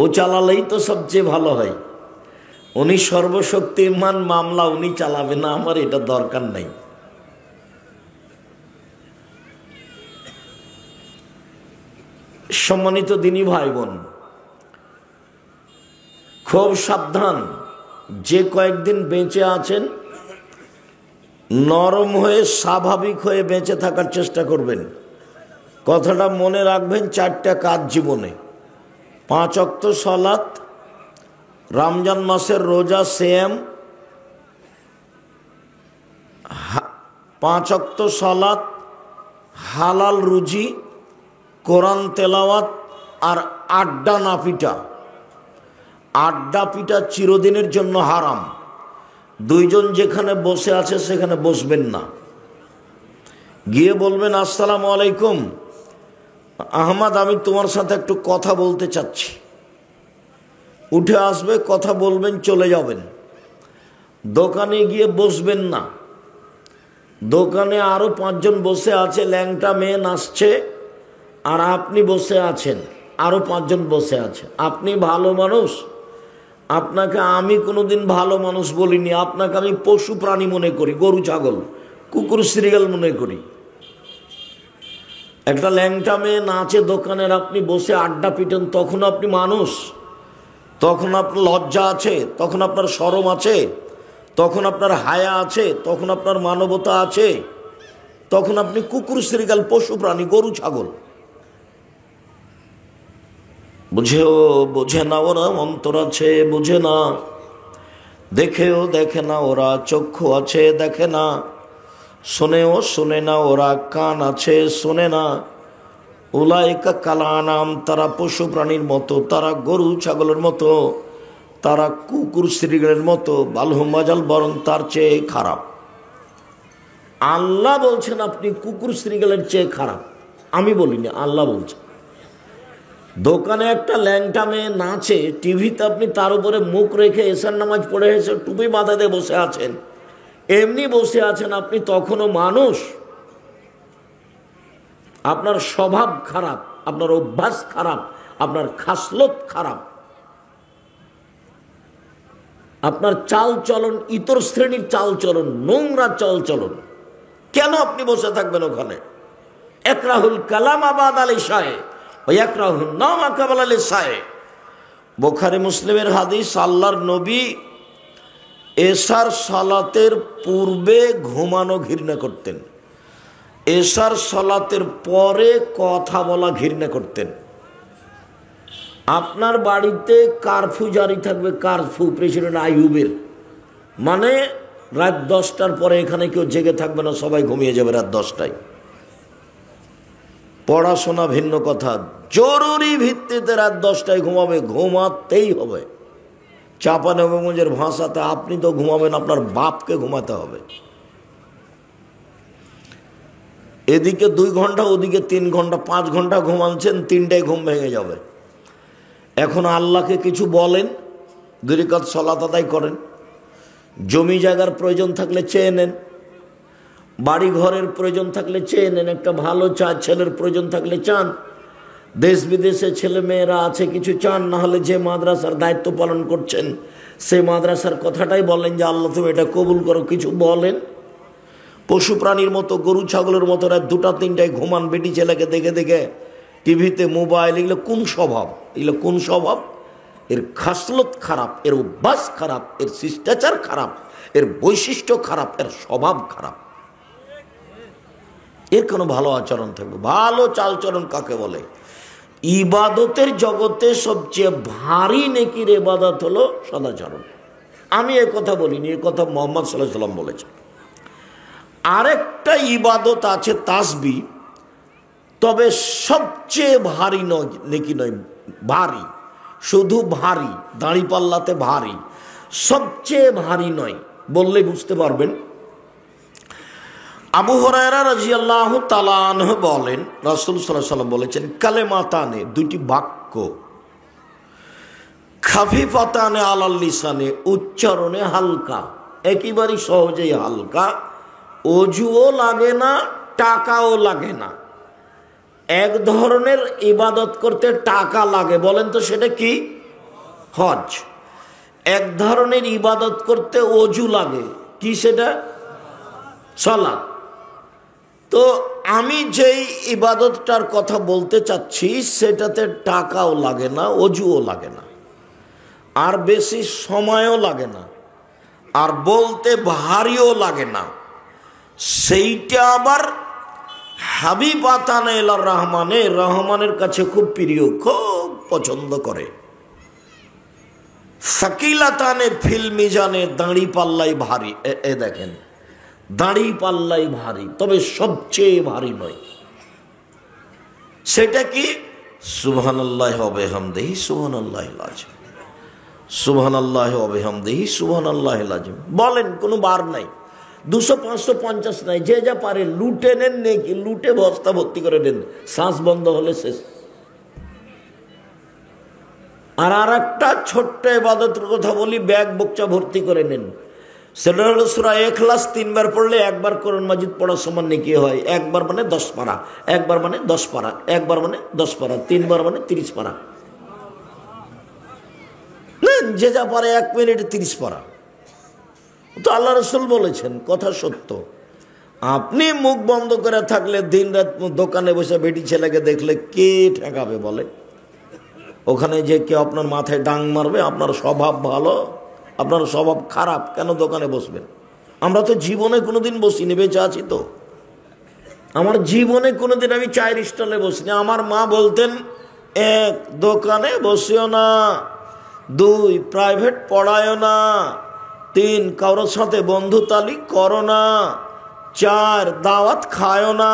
ও চালালেই তো সবচেয়ে ভালো হয়। উনি সর্বশক্তিমান, মামলা উনি চালাবে না, আমার এটা দরকার নাই। সম্মানিত দিনী ভাই বোন, খুব সাবধান। যে কয়েকদিন বেঁচে আছেন নরম হয়ে স্বাভাবিক হয়ে বেঁচে থাকার চেষ্টা করবেন। কথাটা মনে রাখবেন, 4টা কাজ জীবনে: 5 ওয়াক্ত সালাত, রমজান মাসের রোজা সিয়াম, 5 ওয়াক্ত সালাত, হালাল রুজি, কোরআন তেলাওয়াত, আর আড্ডা না পিটা। আড্ডা পিটা চিরদিনের জন্য হারাম। 2 জন যেখানে বসে আছে সেখানে বসবেন না। গিয়ে বলবেন আসসালামু আলাইকুম আহমদ, আমি তোমার সাথে একটু কথা বলতে চাচ্ছি। উঠে আসবে, কথা বলবেন, চলে যাবেন। দোকানে গিয়ে বসবেন না। দোকানে আরো 5 জন বসে আছে, ল্যাংটা মেয়ে নাচছে, আর আপনি বসে আছেন, আরো 5 জন বসে আছে। আপনি ভালো মানুষ, আপনাকে আমি কোনোদিন ভালো মানুষ বলিনি, আপনাকে আমি পশু প্রাণী মনে করি, গরু ছাগল কুকুর শ্রীগাল মনে করি। একটা ল্যাংটা মেয়ে নাচে দোকানের, আপনি বসে আড্ডা পিটেন, তখন আপনি মানুষ? তখন আপনার লজ্জা আছে? তখন আপনার শরম আছে? তখন আপনার হায়া আছে? তখন আপনার মানবতা আছে? তখন আপনি কুকুর শ্রীগাল, পশু প্রাণী, গরু ছাগল। বোঝে না ওরা, অন্তর আছে বোঝে না, দেখেও দেখে না ওরা, চক্ষু আছে দেখে না, শোনেও শোনে না ওরা, কান আছে শোনে না। উলাইকা কাল আনাম, তারা পশু প্রাণীর মতো, তারা গরু ছাগলের মতো, তারা কুকুর শ্রীগালের মতো, বালহুম আযাল, বরং তার চেয়ে খারাপ। আল্লাহ বলছেন আপনি কুকুর শ্রীগালের চেয়ে খারাপ, আমি বলিনি, আল্লাহ বলছেন। দোকানে একটা ল্যাংটা মেয়ে নাচে, টিভিতে আপনি তার উপরে মুখ রেখে এশার নামাজ পড়ে এসে টুপি মাথা দিয়ে বসে আছেন, এমনি বসে আছেন, আপনি তখনও মানুষ? আপনার স্বভাব খারাপ, আপনার অভ্যাস খারাপ, আপনার খাসলত খারাপ, আপনার চাল চলন ইতর শ্রেণীর চাল চলন, নোংরা চাল চলন। কেন আপনি বসে থাকবেন ওখানে? একরাহুল কালাম আবাদ আল ইশায়ে ওয়া ইয়াকরাহুন নাওমা ক্বাবলা আল ইশায়ে। বুখারী মুসলিমের হাদিস, আল্লাহর নবী এশার সালাতের পূর্বে ঘুমানো ঘৃণা করতেন, এশার সালাতের পরে কথা বলা ঘৃণা করতেন। আপনার বাড়িতে কারফিউ জারি থাকবে, কারফিউ, প্রেসিডেন্ট আইয়ুবের, মানে রাত 10টার পরে এখানে কেউ জেগে থাকবে না, সবাই ঘুমিয়ে যাবে রাত 10টায়। পড়াশোনা ভিন্ন কথা, জরুরি ভিত্তিতে রাত 10টায় ঘুমাবে, ঘুমাতেই হবে। চাঁপানগঞ্জের ভাষাতে আপনি তো ঘুমাবেন, আপনার বাপকে ঘুমাতে হবে। এদিকে 2 ঘন্টা, ওদিকে 3 ঘন্টা, 5 ঘন্টা ঘুমাচ্ছেন, 3টায় ঘুম ভেঙে যাবে। এখন আল্লাহকে কিছু বলেন, 2 রাকাত সালাত আদায় করেন। জমি জায়গার প্রয়োজন থাকলে চেয়ে নেন, বাড়ি ঘরের প্রয়োজন থাকলে চেয়ে নেন, একটা ভালো ছেলের প্রয়োজন থাকলে চান, দেশ বিদেশে ছেলে মেয়েরা আছে, কিছু চান, না হলে যে মাদ্রাসার দায়িত্ব পালন করছেন সেই মাদ্রাসার কথাটাই বলেন যে আল্লাহ তুমি এটা কবুল করো। কিছু বলেন। পশু প্রাণীর মতো, গরু ছাগলের মতো রাত 2টা 3টায় ঘুমান বেটি ছেলেকে দেখে দেখে, টিভিতে, মোবাইল। এগুলো কোন স্বভাব? এগুলো কোন স্বভাব? এর খাসলত খারাপ, এর অভ্যাস খারাপ, এর শিষ্টাচার খারাপ, এর বৈশিষ্ট্য খারাপ, এর স্বভাব খারাপ। এর কোনো ভালো আচরণ থাকবে? ভালো চালচরণ কাকে বলে? ইবাদতের জগতে সবচেয়ে ভারী নেকির ইবাদত হলো সদাচরণ। আমি এ কথা বলিনি, এ কথা মুহাম্মদ সাল্লাল্লাহু আলাইহি ওয়াসাল্লাম বলেছেন। আরেকটা ইবাদত আছে তাসবিহ, তবে সবচেয়ে ভারী নয়, নেকি নয়, ভারী, শুধু ভারী, দাঁড়িপাল্লাতে ভারী, সবচেয়ে ভারী নয় বললে বুঝতে পারবেন। আবু হুরায়রা রাদিয়াল্লাহু তাআলা আনহু বলেন, রাসূল সাল্লাল্লাহু আলাইহি ওয়াসাল্লাম বলেছেন, কালেমাতানে, দুইটি বাক্য, খাফিফাতানে আলাল লিসানে, উচ্চারণে হালকা, একেবারে সহজেই হালকা, অজুও লাগে না, টাকাও লাগে না। এক ধরনের ইবাদত করতে টাকা লাগে, বলেন তো সেটা কি? হজ। এক ধরনের ইবাদত করতে অজু লাগে, কি সেটা? সালাত। তো আমি যেই ইবাদতটার কথা বলতে চাচ্ছি সেটাতে টাকাও লাগে না, অজুও লাগে না, আর বেশি সময়ও লাগে না, আর বলতে ভারীও লাগে না। সেইটা আবার হাবিবাতানে ইলার রহমানে, রহমানের কাছে খুব প্রিয়, খুব পছন্দ করে। সাকিলাতানে ফিল মিজানে, দাঁড়ি পাল্লাই ভারী। এ দেখেন, দাঁড়ি পাল্লাই ভারী, তবে সবচেয়ে ভারী নয়। সেটা কি? সুবহানাল্লাহি ওয়া বিহামদিহি সুবহানাল্লাহিল আযীম, সুবহানাল্লাহি ওয়া বিহামদিহি সুবহানাল্লাহিল আযীম বলেন। কোনো বার নাই, 200, 500, 50 নাই, যে যা পারে লুটে নেন, নেকি লুটে বস্তা ভর্তি করে নেন, শ্বাস বন্ধ হলে শেষ। আর একটা ছোট্ট ইবাদতের কথা বলি, ব্যাগ বকচা ভর্তি করে নেন। সেটা হলো সূরা ইখলাস 3 বার পড়লে একবার কোরআন মাজিদ পড়ার সমান নেকি হয়। একবার মানে 10 পারা, একবার মানে 10 পারা, একবার মানে 10 পারা, 3 বার মানে 30 পারা। যে যা পারে 1 মিনিটে 30 পারা। তো আল্লাহ রাসূল বলেছেন, কথা সত্য। আপনি মুখ বন্ধ করে থাকলে, দিন রাত দোকানে বসে বেটি ছেলেকে দেখলে কে ঠেকাবে বলে? ওখানে যে কেউ আপনার মাথায় ডাং মারবে? আপনার স্বভাব ভালো, আপনার স্বভাব খারাপ, কেন দোকানে বসবেন? আমরা তো জীবনে কোনোদিন বসিনি, বেঁচে আছি তো। আমার জীবনে কোনোদিন আমি চায়ের স্টলে বসিনি। আমার মা বলতেন, 1 দোকানে বসিও না, 2 প্রাইভেট পড়ায়ও না, 3 কারোর সাথে বন্ধুতালি করো না, 4 দাওয়াত খায়ও না।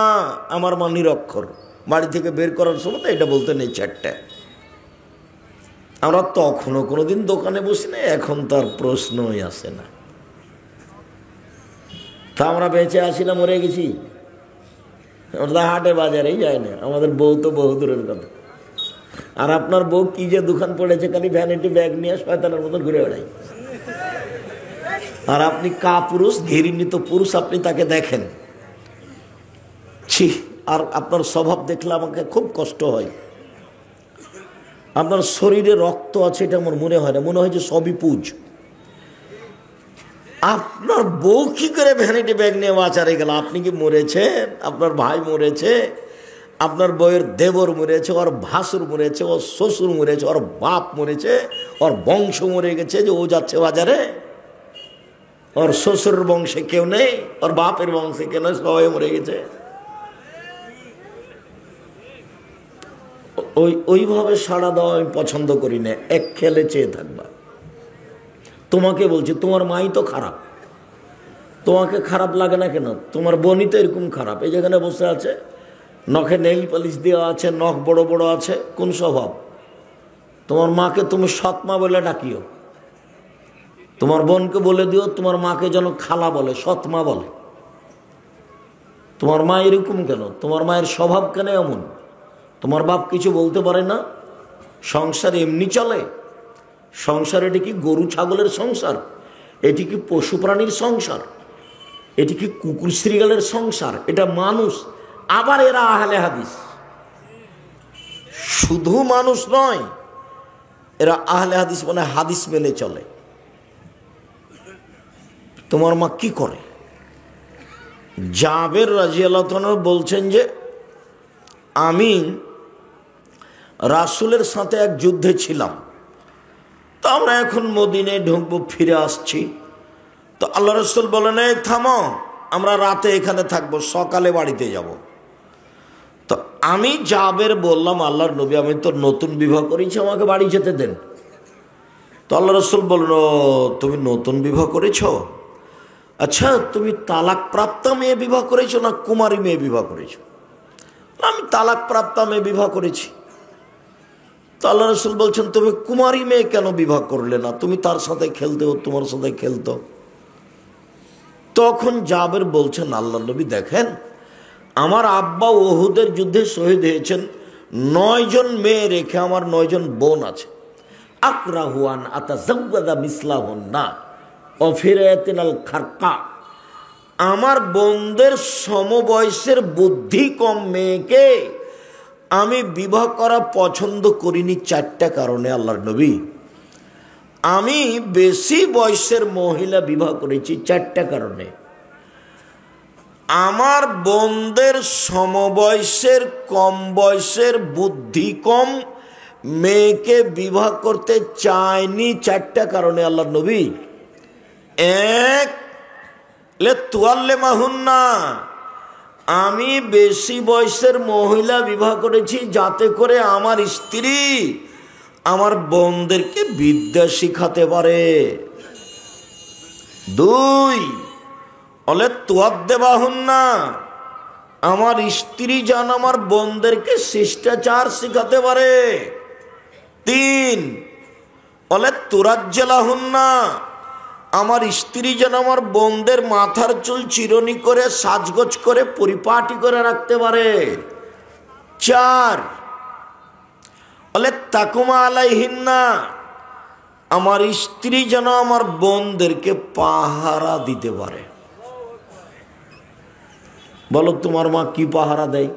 আমার মা নিরক্ষর, বাড়ি থেকে বের করার সময় তো এটা বলতেন, এই 4টে। আমরা তখনও কোনোদিন দোকানে বসি না, এখন তার প্রশ্নই আসে না। তা আমরা বেঁচে আসি না মরে গেছি? আমরা হাটে বাজারেই যায় না। আমাদের বউ তো বহু দূরের কথা। আর আপনার বউ কি যে দোকান পড়েছে, খালি ভ্যানিটি ব্যাগ নিয়ে শয়তানের মতন ঘুরে বেড়ায়। আর আপনি কাপুরুষ, ঘৃণিত পুরুষ, আপনি তাকে দেখেন, ছি। আর আপনার স্বভাব দেখলে আমাকে খুব কষ্ট হয়। আপনার শরীরে রক্ত আছে এটা আমার মনে হয় না, মনে হয় যে সবই পুজ। আপনার বউ কি করে ভ্যানিটি ব্যাগ নিয়ে বাঁচারে গেল? আপনি কি মরেছেন? আপনার ভাই মরেছে, আপনার বউয়ের দেবর মরেছে, ওর ভাসুর মরেছে, ওর শ্বশুর মরেছে, ওর বাপ মরেছে, ওর বংশ মরে গেছে, যে ও যাচ্ছে বাজারে। ওর শ্বশুরের বংশে কেউ নেই, ওর বাপের বংশে কেউ নেই, সবাই মরে গেছে। ওইভাবে সাড়া দেওয়া আমি পছন্দ করি না। এক খেলে চেয়ে থাকবা। তোমাকে বলছি, তোমার মাই তো খারাপ, তোমাকে খারাপ লাগে না কেন? তোমার বোনই তো এরকম খারাপ। এই যেখানে বসে আছে, নখে নেইল পালিশ দেওয়া আছে, নখ বড় বড় আছে, কোন স্বভাব? তোমার মাকে তুমি সৎমা বলে ডাকিও। তোমার বোনকে বলে দিও তোমার মাকে যেন খালা বলে, সৎমা বলে। তোমার মা এরকম কেন? তোমার মায়ের স্বভাব কেন এমন? তোমার বাপ কিছু বলতে পারে না? সংসার এমনি চলে? সংসার এটি কি গরু ছাগলের সংসার? এটি কি পশু প্রাণীর সংসার? এটি কি কুকুর শ্রীগালের সংসার? এটা মানুষ। আবার এরা আহলে হাদিস, শুধু মানুষ নয়, এরা আহলে হাদিস মানে হাদিস মেনে চলে। তোমার মা কি করে? জাবের রাদিয়াল্লাহু তাআলা বলছেন যে আমি রাসূলের সাথে এক যুদ্ধে ছিলাম, তো আমরা এখন মদিনায় ঢুকবো, ফিরে আসছি। তো আল্লাহ রাসূল বলেন, এই থামো, আমরা রাতে এখানে থাকবো, সকালে বাড়িতে যাব। তো আমি জাবের বললাম, আল্লাহর নবী আমি তো নতুন বিবাহ করেছি, আমাকে বাড়ি যেতে দেন। তো আল্লাহ রাসূল বলল, তুমি নতুন বিবাহ করেছ? আচ্ছা, তুমি তালাক প্রাপ্তা মেয়ে বিবাহ করেছো না কুমারী মেয়ে বিবাহ করেছো? আমি তালাক প্রাপ্তা মেয়ে বিবাহ করেছি। তো আল্লাহ রাসূল বলছেন, তুমি কুমারী মেয়ে কেন বিবাহ করলে না? তুমি তার সাথে খেলতে, ও তোমার সাথে খেলতো। তখন জাবের বলছেন, আল্লাহ নবী দেখেন, আমার আব্বা উহুদের যুদ্ধে শহীদ হয়েছেন, 9 জন মেয়ে রেখে আমার 9 জন বোন আছে। আকরাহুয়ান আতাজাওয়াদা মিসলাহুন্না অফিরাতিনাল খারকা, আমার বোনদের সমবয়সের বুদ্ধি কম মেয়েকে আমি বিবাহ করা পছন্দ করিনি 4টা কারণে। আল্লাহর নবী, আমি বেশি বয়সের মহিলা বিবাহ করেছি 4টা কারণে। আমার বোনদের সমবয়সের কম বয়সের বুদ্ধি কম মেয়েকে বিবাহ করতে চায়নি 4টা কারণে। আল্লাহর নবী, 1 লে তুয়াল্লে মাহুন্না, আমি বেশি বয়সের মহিলা বিবাহ করেছি যাতে করে আমার স্ত্রী আমার বোনদেরকে বিদ্যা শিখাতে পারে। 2 অলে তুয়াদ্দে বাহুন্না, আমার স্ত্রী যেন আমার বোনদেরকে শিষ্টাচার শিখাতে পারে। 3 অলে তুরাজ্জালাহুন্না, আমার স্ত্রী যেন আমার বোনদের মাথার চুল চিরনি করে সাজগোজ করে পরিপাটি করে রাখতে পারে। 4 বলে তাকুমা আলাইহিন্না, আমার স্ত্রী যেন আমার বোনদেরকে পাহারা দিতে পারে। বলো তোমার মা কি পাহারা দেয়?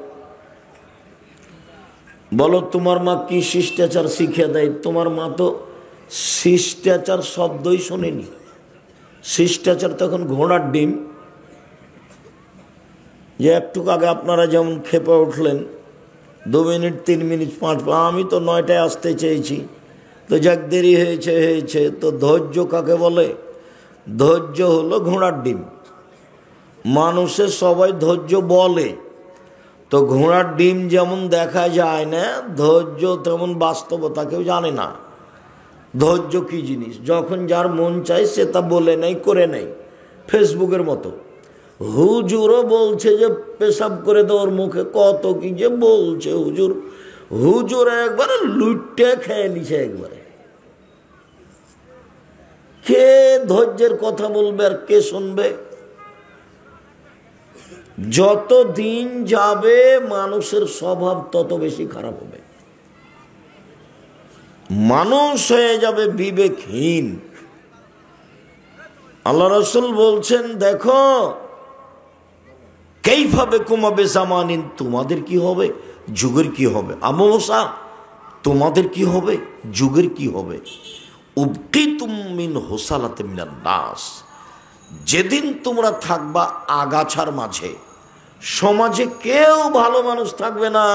বলো তোমার মা কি শিষ্টাচার শিখিয়ে দেয়? তোমার মা তো শিষ্টাচার শব্দই শোনেনি। শিষ্টাচার তখন ঘোড়ার ডিম। যে একটু আগে আপনারা যেমন খেপে উঠলেন, 2 মিনিট 3 মিনিট 5, আমি তো 9টায় আসতে চেয়েছি, তো যাক দেরি হয়েছে। তো ধৈর্য কাকে বলে? ধৈর্য হলো ঘোড়ার ডিম। মানুষের সবাই ধৈর্য বলে, তো ঘোড়ার ডিম যেমন দেখা যায় না, ধৈর্য তেমন বাস্তবতা কেউ জানে না। ধৈর্য কি জিনিস? যখন যার মন চায় সে তা বলে নেই, করে নেই। ফেসবুকের মতো হুজুরও বলছে যে পেশাব করে দেওয়ার মুখে, কত কি যে বলছে হুজুর একবারে লুটে খেয়ে নিছে একবারে। কে ধৈর্যের কথা বলবে আর কে শুনবে? যত দিন যাবে মানুষের স্বভাব তত বেশি খারাপ হবে, মানুষ হয়ে যাবে বিবেকহীন। আল্লাহ রাসূল বলছেন, দেখো কেইভাবে কুমাবে জামানিন, তোমাদের কি হবে, যুগের কি হবে। আমসা, তোমাদের কি হবে, যুগের কি হবে। উবকিতুম মিন হুসালাতিন মিনান নাস, যেদিন তোমরা থাকবা আগাছার মাঝে, সমাজে কেউ ভালো মানুষ থাকবে না,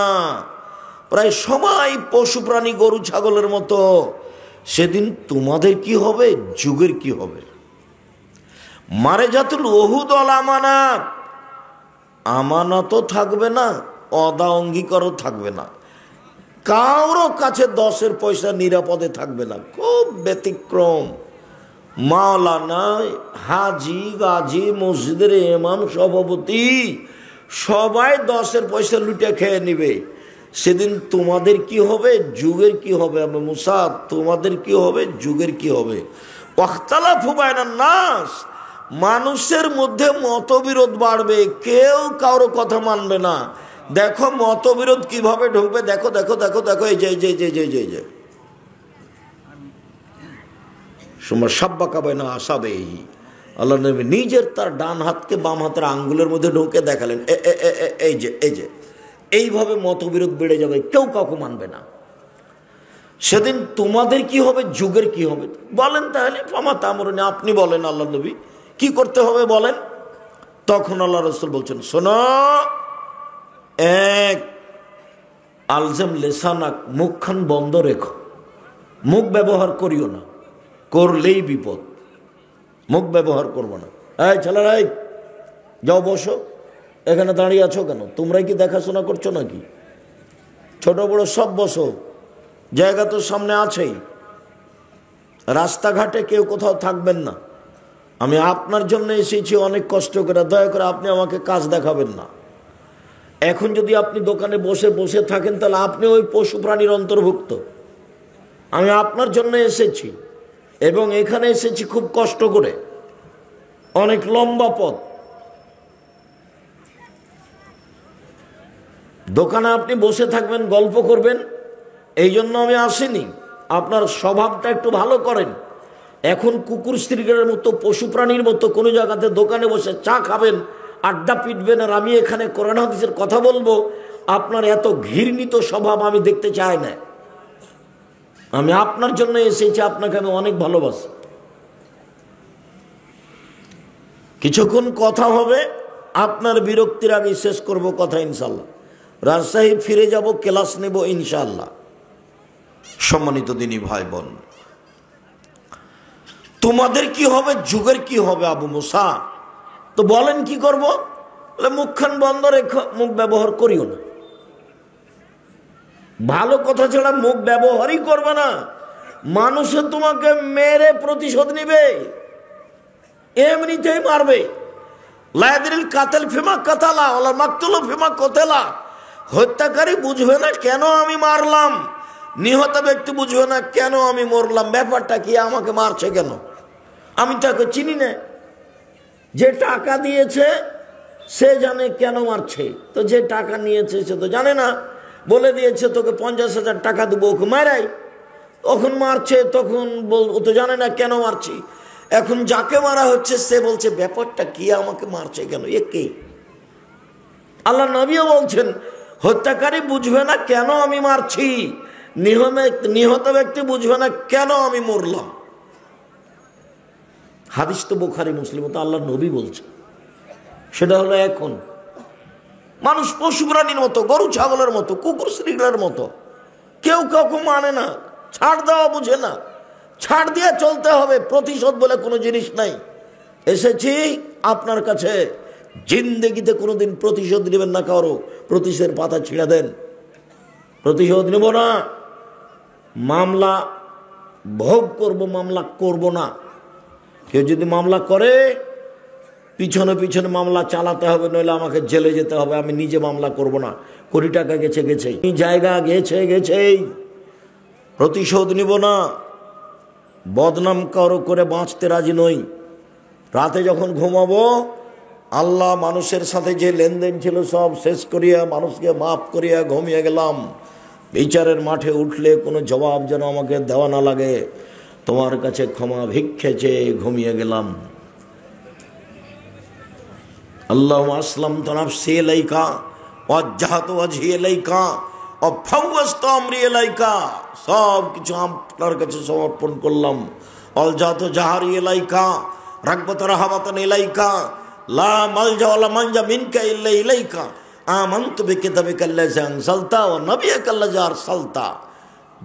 প্রায় সবাই পশু প্রাণী গরু ছাগলের মতো। সেদিন তোমাদের কি হবে, যুগের কি হবে। মারে জাতুল ওহুদ অল আমানাত, আমানতও থাকবে না, অদা অঙ্গীকারও থাকবে না, কারো কাছে 10 পয়সা নিরাপদে থাকবে না। খুব ব্যতিক্রম। মাওলানা, হাজি, গাজী, মসজিদের ইমাম, সভাপতি সবাই 10 পয়সা লুটে খেয়ে নিবে। সেদিন তোমাদের কি হবে, যুগের কি হবে। আমি মুসা, তোমাদের কি হবে, যুগের কি হবে। ওয়াখতালাফু বাইনান নাস, মানুষের মধ্যে মতবিরোধ বাড়বে, কেউ কারো কথা মানবে না। দেখো মতবিরোধ কিভাবে ঢুকবে, দেখো দেখো দেখো দেখো, এই যে যে যে যে যে যে সময় সাব্বা কাবে না আসাবে। আল্লাহ নবী নিজের তার ডান হাতকে বাম হাতের আঙ্গুলের মধ্যে ঢুকে দেখালেন, এই যে এই যে এইভাবে মতবিরোধ বেড়ে যাবে, কেউ কাউকে মানবে না। সেদিন তোমাদের কি হবে, যুগের কি হবে বলেন? তাহলে ফামা তামরুন, আপনি বলেন আল্লাহ নবী কি করতে হবে বলেন। তখন আল্লাহ রাসূল বলছেন, শোনো, এক, আলজাম লেসানাক, মুখখান বন্ধ রেখো, মুখ ব্যবহার করিও না, করলেই বিপদ, মুখ ব্যবহার করবো না। এই ছেলেরাই যাও বসো, এখানে দাঁড়িয়ে আছো কেন? তোমরাই কি দেখাশোনা করছো নাকি? ছোট বড় সব বসো, জায়গা তো সামনে আছেই। রাস্তাঘাটে কেউ কোথাও থাকবেন না, আমি আপনার জন্য এসেছি অনেক কষ্ট করে, দয়া করে আপনি আমাকে কাজ দেখাবেন না। এখন যদি আপনি দোকানে বসে বসে থাকেন তাহলে আপনি ওই পশু প্রাণীর অন্তর্ভুক্ত। আমি আপনার জন্য এসেছি এবং এখানে এসেছি খুব কষ্ট করে, অনেক লম্বা পথ। দোকানে আপনি বসে থাকবেন, গল্প করবেন, এই জন্য আমি আসিনি। আপনার স্বভাবটা একটু ভালো করেন। এখন কুকুর স্ত্রীর মতো, পশু প্রাণীর মতো কোনো জায়গাতে দোকানে বসে চা খাবেন, আড্ডা পিটবেন, আর আমি এখানে কোরআন হাদিসের কথা বলবো, আপনার এত ঘৃণিত স্বভাব আমি দেখতে চাই না। আমি আপনার জন্য এসেছি, আপনাকে আমি অনেক ভালোবাসি। কিছুক্ষণ কথা হবে, আপনার বিরক্তির আগে শেষ করব কথা ইনশাল্লাহ। রাজশাহী ফিরে যাব, ক্লাস নেব ইনশাল্লাহ। সম্মানিত দিনী ভাই বোন, তোমাদের কি হবে, যুগের কি হবে আবু মুসা? তো বলেন কি করব? বলে মুখখান বন্ধ রেখো, মুখ ব্যবহার করিও না। ভালো কথা ছাড়া মুখ ব্যবহারই করবে না। মানুষে তোমাকে মেরে প্রতিশোধ নিবে, এমনিতেই মারবে। লায়াদিল কাতেল ফিমা কাতালা ওলা মাকতুলু ফিমা কতেলা। হত্যাকারী বুঝবে না কেন আমি মারলাম, নিহত ব্যক্তি বুঝবে না কেন আমি মরলাম। ব্যাপারটা কি, আমাকে মারছে কেন? আমি তাকে চিনি না। যে টাকা দিয়েছে সে জানে কেন মারছে, তো যে টাকা নিয়েছে সে তো জানে না। বলে দিয়েছে তোকে 50,000 টাকা দেবো, ওকে মারাই, তখন মারছে, তখন ও তো জানে না কেন মারছি। এখন যাকে মারা হচ্ছে সে বলছে ব্যাপারটা কি, আমাকে মারছে কেন, এ কে? আল্লাহ নবীও বলছেন হত্যাকারী বুঝবে না কেন আমি মারছি, নিহত ব্যক্তি বুঝবে না কেন আমি মরলাম। হাদিস তো বুখারী মুসলিম, তো আল্লাহ নবী বলছে। সেটা হলো এখন মানুষ পশু প্রাণীর মতো, গরু ছাগলের মতো, কুকুর শ্রীগুলোর মতো, কেউ কাউকে মানে না, ছাড় দেওয়া বুঝে না। ছাড় দিয়ে চলতে হবে, প্রতিশোধ বলে কোনো জিনিস নাই। এসেছি আপনার কাছে, জিন্দেগিতে কোনোদিন প্রতিশোধ নেবেন না কারো, প্রতিশোধের পাতা ছিঁড়ে দেন। প্রতিশোধ নেব না, মামলা ভোগ করব, মামলা করব না। কেউ যদি মামলা করে পিছনে পিছনে মামলা চালাতে হবে, নইলে আমাকে জেলে যেতে হবে। আমি নিজে মামলা করব না। কোটি টাকা গেছে গেছে, জায়গা গেছে গেছেই, প্রতিশোধ নিব না। বদনাম কারো করে বাঁচতে রাজি নই। রাতে যখন ঘুমাবো, আল্লাহ মানুষের সাথে যে লেনদেন ছিল সব শেষ করিয়া, মানুষকে মাফ করিয়া ঘুমিয়ে গেলাম। বিচারের মাঠে উঠলে কোনো জবাব যেন আমাকে দেওয়া না লাগে, তোমার কাছে ক্ষমা ভিক্ষে চেয়ে ঘুমিয়ে গেলাম। আল্লাহুম্মা আসলামতু নাফসি ইলাইকা ওয়াজ্জাহতু ওয়াজহি ইলাইকা ওয়া ফাওয়াজতু আমরি ইলাইকা। সব কিছু আপনার কাছে সমর্পণ করলাম। আলজাতু জাহারি ইলাইকা রাগবাত রাহাবাতান ইলাইকা লা মালজা ওয়ালা মানজা মিনকা ইল্লা ইলাইকা। আমানতু বিকিতাবিকা আল্লাযী আনজালতা ওয়া নাবিয়্যাকা আল্লাযী আরসালতা।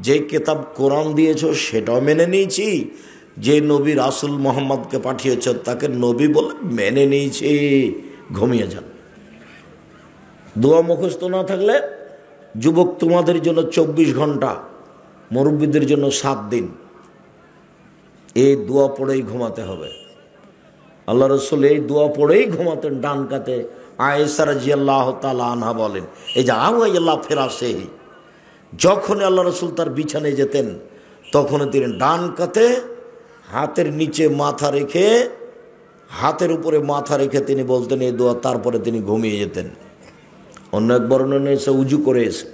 যে কিতাব কোরআন দিয়েছো সেটাও মেনে নিয়েছি, যে নবী রাসূল মুহাম্মদকে পাঠিয়েছ তাকে নবী বলে মেনে নিয়েছি। ঘুমিয়ে যান। দোয়া মুখস্থ না থাকলে, যুবক তোমাদের জন্য 24 ঘন্টা, মুরব্বীদের জন্য 7 দিন, এই দোয়া পড়েই ঘুমাতে হবে। আল্লাহ রাসূল এই দোয়া পড়েই ঘুমাতেন ডান কাতে। আয়েশা রাদিয়াল্লাহু তাআলা আনহা বলেন, এই যে আওয়াইল্লাহ ফিরাসেহি, যখন আল্লাহ রাসূল তার বিছানায় যেতেন তখন তিনি ডান কাতে হাতের নিচে মাথা রেখে, হাতের উপরে মাথা রেখে তিনি বলতেন এই দোয়া, তারপরে তিনি ঘুমিয়ে যেতেন। অন্য এক বর্ণনা এসে উজু করে এসে।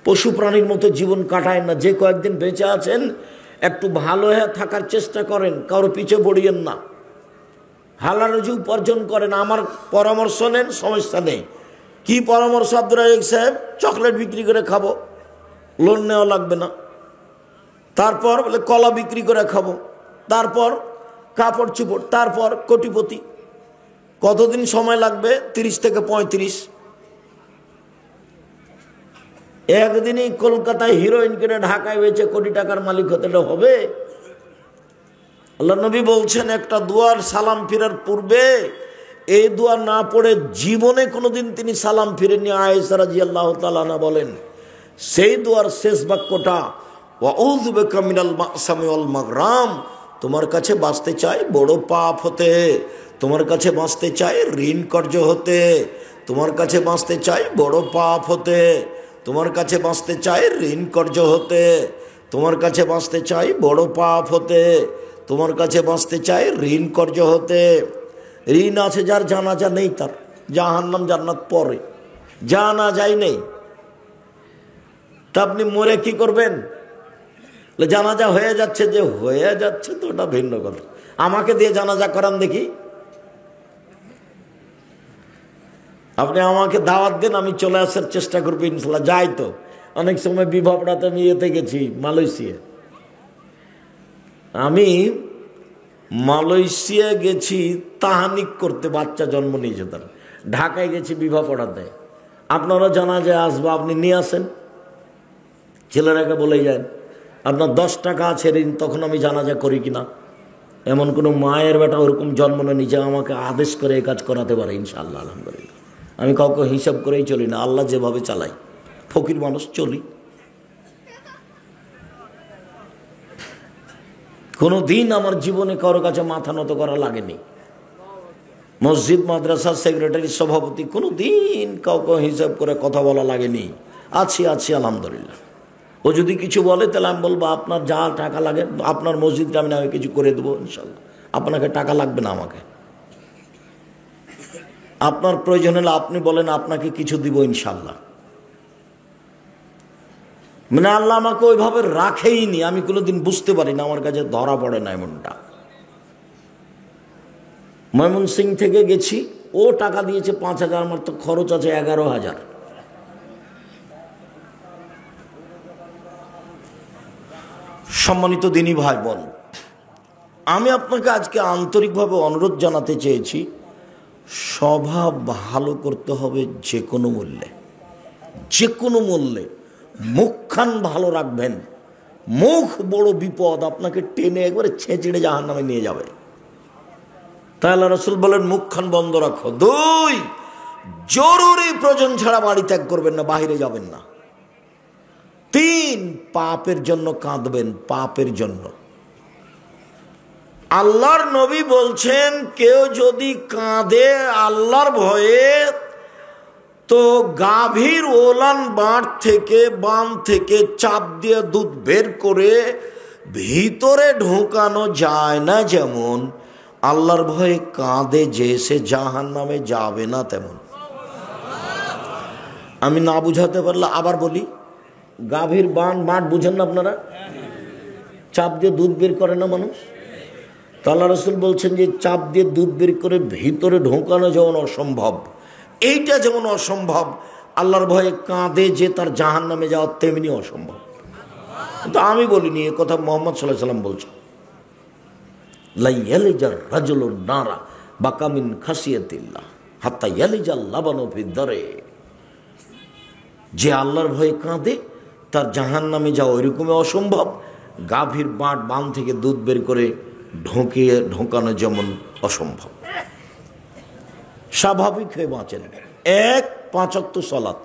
পশু প্রাণীর মতো জীবন কাটায় না। যে কয়েকদিন বেঁচে আছেন একটু ভালো হয়ে থাকার চেষ্টা করেন, কারো পিছে পড়িয়েন না, হালাল রুজি উপার্জন করেন। আমার পরামর্শ নেন, সমস্যা নেই, কি পরামর্শ আব্দুর রাজ্জাক সাহেব? চকলেট বিক্রি করে খাবো, লোন নেওয়া লাগবে না। তারপর বলে কলা বিক্রি করে খাবো, তারপর কাপড় চুপড়, তারপর কোটিপতি। কতদিন সময় লাগবে? 30 থেকে 35। একদিনই কলকাতায় হিরোইন কিনে ঢাকায় বেচে কোটি টাকার মালিক হতে হবে? আল্লাহ নবী বলছেন একটা দুয়ার সালাম ফিরার পূর্বে এই দুয়া না পড়ে জীবনে কোনোদিন তিনি সালাম ফিরেননি। আয়েশা রাদিয়াল্লাহু তাআলা আনহা বলেন সেই দুয়ার শেষ বাক্যটা ওয়াউযু বিকা মিনাল মা'সামি ওয়াল মাগরাম, তোমার কাছে বাঁচতে চাই বড় পাপ হতে, তোমার কাছে বাঁচতে চাই ঋণ কর্য হতে, তোমার কাছে বাঁচতে চাই বড় পাপ হতে, তোমার কাছে বাঁচতে চাই ঋণ কর্য হতে, তোমার কাছে বাঁচতে চাই বড় পাপ হতে, তোমার কাছে বাঁচতে চাই ঋণ কর্য হতে। ঋণ আছে যার, জানাজা নেই তার, জাহান্নাম জান্নাত পরে, জানাজাই নেই, তা আপনি মরে কি করবেন? জানাজা হয়ে যাচ্ছে, যে হয়ে যাচ্ছে তো ওটা ভিন্ন কথা। আমাকে দিয়ে জানাজা করান দেখি, আপনি আমাকে দাওয়াত দেন, আমি চলে আসার চেষ্টা করবো ইনশাল্লাহ। যাই তো অনেক সময় বিবাহটাতে আমি ইয়েতে গেছি মালয়েশিয়া, আমি মালয়েশিয়া গেছি তাহানিক করতে, বাচ্চা জন্ম নিয়েছে তার। ঢাকায় গেছি বিবাহ পড়াতে। আপনারা জানাজায় আসবো, আপনি নিয়ে আসেন, ছেলেরাকে বলে যান আপনার 10 টাকা আছে ঋণ, তখন আমি জানাজা করি কিনা। এমন কোনো মায়ের বেটা ওরকম জন্ম নিয়ে আমাকে আদেশ করে এই কাজ করাতে পারে ইনশাআল্লাহ, আলহামদুলিল্লাহ। আমি কাউকে হিসাব করেই চলি না, আল্লাহ যেভাবে চালাই, ফকির মানুষ চলি। কোনো দিন আমার জীবনে কারো কাছে মাথা নত করা লাগেনি। মসজিদ মাদ্রাসার সেক্রেটারি সভাপতি, কোনো দিন কাউকে হিসাব করে কথা বলা লাগেনি। আছি আলহামদুলিল্লাহ। ও যদি কিছু বলে তাহলে আমি বলবো আপনার যা টাকা লাগে, আপনার মসজিদটা আমি কিছু করে দেবো ইনশাল্লাহ, আপনাকে টাকা লাগবে না আমাকে। আপনার প্রয়োজন হলে আপনি বলেন, আপনাকে কিছু দিব ইনশাল্লাহ। মানে আল্লাহ আমাকে ওইভাবে রাখেইনি, আমি কোনোদিন বুঝতে পারি না, আমার কাছে ধরা পড়ে না এমনটা। ময়মনসিং থেকে গেছি, ও টাকা দিয়েছে 5,000, আমার তো খরচ আছে 11,000। সম্মানিত দিনী ভাই বোন, আমি আপনাকে আজকে আন্তরিকভাবে অনুরোধ জানাতে চেয়েছি, স্বভাব ভালো করতে হবে যে কোনো মূল্যে, যে কোনো মূল্যে। মুখখান ভালো রাখবেন, মুখ বড় বিপদ, আপনাকে টেনে একবারে ছেঁচড়ে জাহান্নামে নিয়ে যাবে। তাই আল্লাহ রাসূল বলেন মুখখান বন্ধ রাখো। 2, জরুরি প্রয়োজন ছাড়া বাড়ি ত্যাগ করবেন না, বাহিরে যাবেন না। 3, পাপের জন্য কাঁদবেন, পাপের জন্য। আল্লাহর নবী বলছেন কেউ যদি কাঁদে আল্লাহর ভয়ে, তো গাভীর ওলান বাঁট থেকে, বাম থেকে চাপ দিয়ে দুধ বের করে ভিতরে ঢোকানো যায় না, যেমন আল্লাহর ভয়ে কাঁদে যে সে জাহান্নামে যাবে না তেমন। আমি না বুঝাতে পারলে আবার বলি, গাভীর বাঁট বুঝেন না আপনারা? চাপ দিয়ে দুধ বের করে না মানুষ, তো আল্লাহ রাসূল বলছেন যে চাপ দিয়ে দুধ বের করে ভিতরে ঢোকানো যেমন অসম্ভব, এইটা যেমন অসম্ভব, আল্লাহর ভয়ে কাঁদে যে তার জাহান্নামে যাওয়া তেমনি অসম্ভব। কিন্তু আমি বলিনি, এ কথা মুহাম্মদ সাল্লাল্লাহু আলাইহি ওয়াসাল্লাম বলছেন। লা ইয়ালিজার রাজুলুন নারা বাকা মিন খাসিয়াতিল্লাহ হাত্তা ইয়ালিজাল লাবানু ফিদ দারে। যে আল্লাহর ভয়ে কাঁদে তার জাহান্নামে যাওয়া ওইরকমই অসম্ভব, গাভীর বান থেকে দুধ বের করে ঢোকানো যেমন অসম্ভব। স্বাভাবিক হয়ে বাঁচেন। 1, 5 ওয়াক্ত সালাত,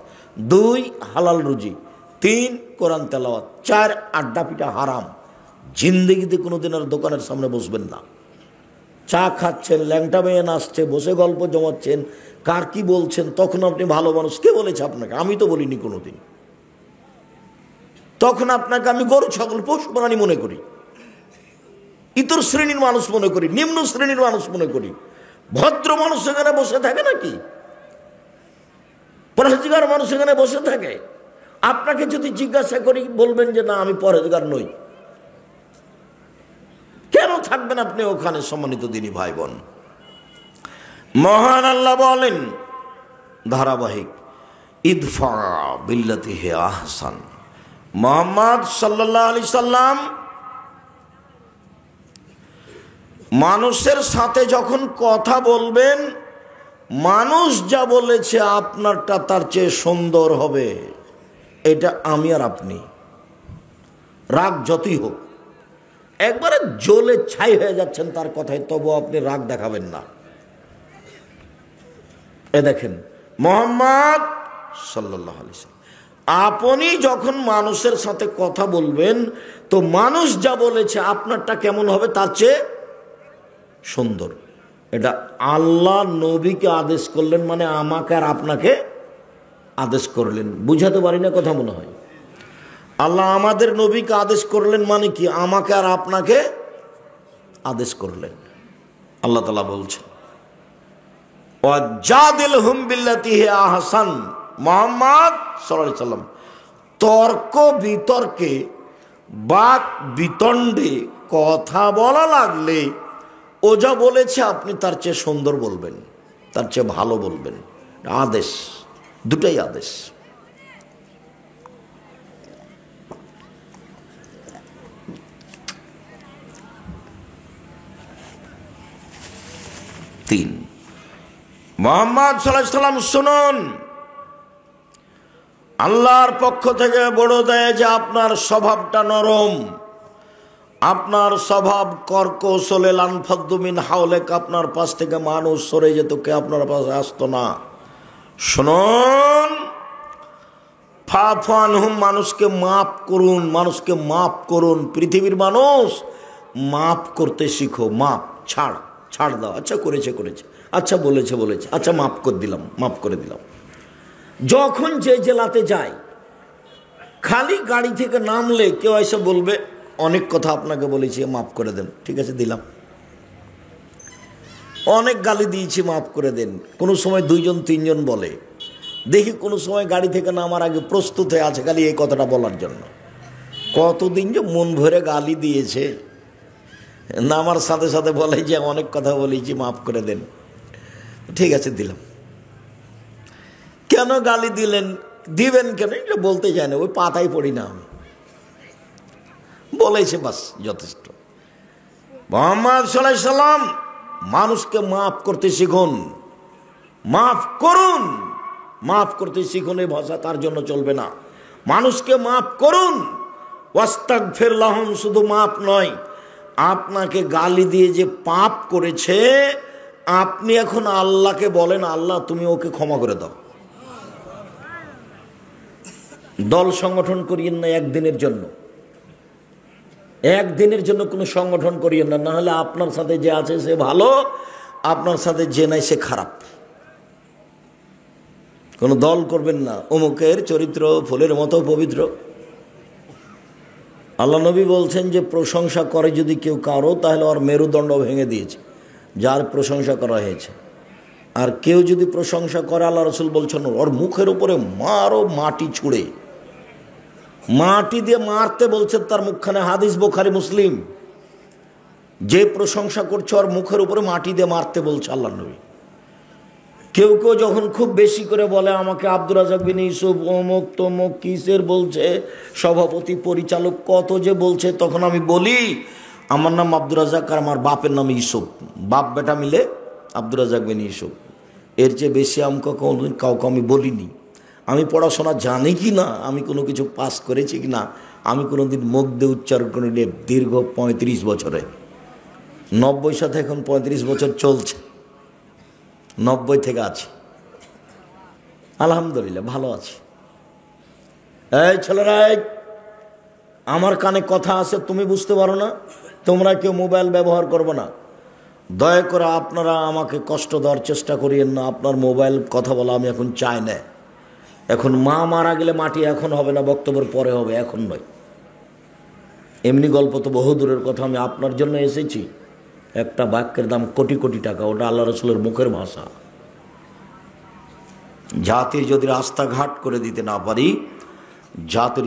2, হালাল রুজি, 3, কোরআন তেলাওয়াত, 4, আড্ডা পিটা হারাম। জিন্দেগিতে কোনোদিন আর দোকানের সামনে বসবেন না। চা খাচ্ছেন, ল্যাংটা মেয়ে নাচছে, বসে গল্প জমাচ্ছেন, কার কি বলছেন, তখন আপনি ভালো মানুষ। কে বলেছে আপনাকে? আমি তো বলিনি কোনোদিন। তখন আপনাকে আমি গরু ছাগল পশু প্রাণী মনে করি, ইতর শ্রেণীর মানুষ মনে করি, নিম্ন শ্রেণীর মানুষ মনে করি। ভদ্র মানুষ এখানে বসে থাকে নাকি? পরহেজগার মানুষ এখানে বসে থাকে? আপনাকে যদি জিজ্ঞাসা করি বলবেন যে না আমি পরহেজগার নই। কেন থাকবেন আপনি ওখানে? সম্মানিত দিনী ভাই বোন, মহান আল্লাহ বলেন ধারাবাহিক, ইদফা বিল্লাতি হে আহসান। মুহাম্মদ সাল্লাল্লাহু আলাইহি সাল্লাম মানুষের সাথে যখন কথা বলবেন, মানুষ যা বলেছে আপনারটা তার চেয়ে সুন্দর হবে, এটা আমি আর আপনি, রাগ যতই হোক, একবারে জ্বলে ছাই হয়ে যাচ্ছেন তার কথায়, তবু আপনি রাগ দেখাবেন না। এ দেখেন মুহাম্মদ সাল্লাল্লাহু আলাইহি সাল্লাম, আপনি যখন মানুষের সাথে কথা বলবেন তো মানুষ যা বলেছে আপনারটা কেমন হবে তার চেয়ে সুন্দর। এটা আল্লাহ নবীকে আদেশ করলেন, মানে আমাকে আর আপনাকে আদেশ করলেন। বুঝাতে পারি না কথা মনে হয়? আল্লাহ আমাদের নবীকে আদেশ করলেন মানে কি? আমাকে আর আপনাকে আদেশ করলেন। আল্লাহ তাআলা বলছেন ওয়াজাদিলহুম বিল্লাতি হি আহসান। মুহাম্মদ সাল্লাল্লাহু আলাইহি সাল্লাম তর্ক বিতর্কে, বাক বিতণ্ডে কথা বলা লাগলে ও যা বলেছে আপনি তার চেয়ে সুন্দর বলবেন, তার চেয়ে ভালো বলবেন। আদেশ, দুটাই আদেশ। তিন, মুহাম্মদ সাল্লাল্লাহু আলাইহি সাল্লাম শুনুন, আল্লাহর পক্ষ থেকে বড় দেয় যে আপনার স্বভাবটা নরম, আপনার স্বভাব কর্কশলে লানফাদ্দু মিন হাওলেক, আপনার পাশ থেকে মানুষ সরে যেত, কে আপনার পাশে আসতো না। শুনুন, ফাফু আনহুম, মানুষকে মাফ করুন, মানুষকে মাফ করুন। পৃথিবীর মানুষ মাফ করতে শিখো। মাফ, ছাড়, ছাড় দাও। আচ্ছা করেছে করেছে, আচ্ছা বলেছে বলেছে, আচ্ছা মাফ করে দিলাম, মাফ করে দিলাম। যখন যে জেলাতে যায়, খালি গাড়ি থেকে নামলে কেউ এসে বলবে অনেক কথা আপনাকে বলেছি, মাফ করে দেন। ঠিক আছে দিলাম। অনেক গালি দিয়েছি, মাফ করে দেন। কোনো সময় দুইজন তিনজন বলে, দেখি কোনো সময় গাড়ি থেকে নামার আগে প্রস্তুত হয়ে আছে খালি এই কথাটা বলার জন্য। কতদিন যে মন ভরে গালি দিয়েছে, নামার সাথে সাথে বলে যে অনেক কথা বলেছি, মাফ করে দেন। ঠিক আছে দিলাম। কেন গালি দিলেন, দিবেন কেন এটা বলতে চায় না, ওই পাতায় পড়ি না আমি, বলেছে বাস যথেষ্ট। মুহাম্মদ সাল্লাল্লাহু আলাইহি সাল্লাম মানুষকে মাফ করতে শিখুন, মাফ করুন, মাফ করতে শিখুন। এই ভাষা তার জন্য চলবে না। মানুষকে মাফ করুন। ওয়াস্তাগফির লাহুম, শুধু মাফ নয়, আপনাকে গালি দিয়ে যে পাপ করেছে আপনি এখন আল্লাহকে বলেন, আল্লাহ তুমি ওকে ক্ষমা করে দাও। দল সংগঠন করিয়েন না একদিনের জন্য, একদিনের জন্য কোনো সংগঠন করিয়েন না, না হলে আপনার সাথে যে আছে সে ভালো, আপনার সাথে যে নাই সে খারাপ। কোনো দল করবেন না, অমুকের চরিত্র ফুলের মতো পবিত্র। আল্লাহ নবী বলছেন যে প্রশংসা করে যদি কেউ কারো, তাহলে ওর মেরুদণ্ড ভেঙে দিয়েছে যার প্রশংসা করা হয়েছে। আর কেউ যদি প্রশংসা করে, আল্লাহ রসুল বলছেন ওর মুখের উপরে মারো, মাটি ছুঁড়ে, মাটি দিয়ে মারতে বলছেন তার মুখখানে। হাদিস বুখারী মুসলিম। যে প্রশংসা করছে ওর মুখের উপরে মাটি দিয়ে মারতে বলছে আল্লাহ নবী। কেউ কেউ যখন খুব বেশি করে বলে আমাকে আব্দুর রাজ্জাক বিন ইউসুফ অমুক তমুক কিসের বলছে, সভাপতি পরিচালক কত যে বলছে, তখন আমি বলি আমার নাম আব্দুর রাজ্জাক আর আমার বাপের নাম ইউসুফ, বাপ বেটা মিলে আব্দুর রাজ্জাক বিন ইউসুফ। এর চেয়ে বেশি আমাকে কোনোদিন কাউকে আমি বলিনি। আমি পড়াশোনা জানি কি না, আমি কোনো কিছু পাস করেছি কি না, আমি কোনোদিন মুখ দিয়ে উচ্চারণ করি দীর্ঘ 35 বছরে। 90 সাথে এখন 35 বছর চলছে, 90 থেকে আছি, আলহামদুলিল্লাহ ভালো আছি। এই ছেলেরা, আমার কানে কথা আছে, তুমি বুঝতে পারো না, তোমরা কেউ মোবাইল ব্যবহার করবে না। দয়া করে আপনারা আমাকে কষ্ট দেওয়ার চেষ্টা করিয়েন না। আপনার মোবাইল কথা বলা আমি এখন চাই না। এখন মা মারা গেলে মাটি এখন হবে না, বক্তব্যের পরে হবে, এখন নয়। এমনি গল্প তো বহু দূরের কথা। আমি আপনার জন্য এসেছি। একটা বাক্যের দাম কোটি কোটি টাকা, ওটা আল্লাহ রসুলের মুখের ভাষা। জাতির যদি রাস্তাঘাট করে দিতে না পারি, জাতির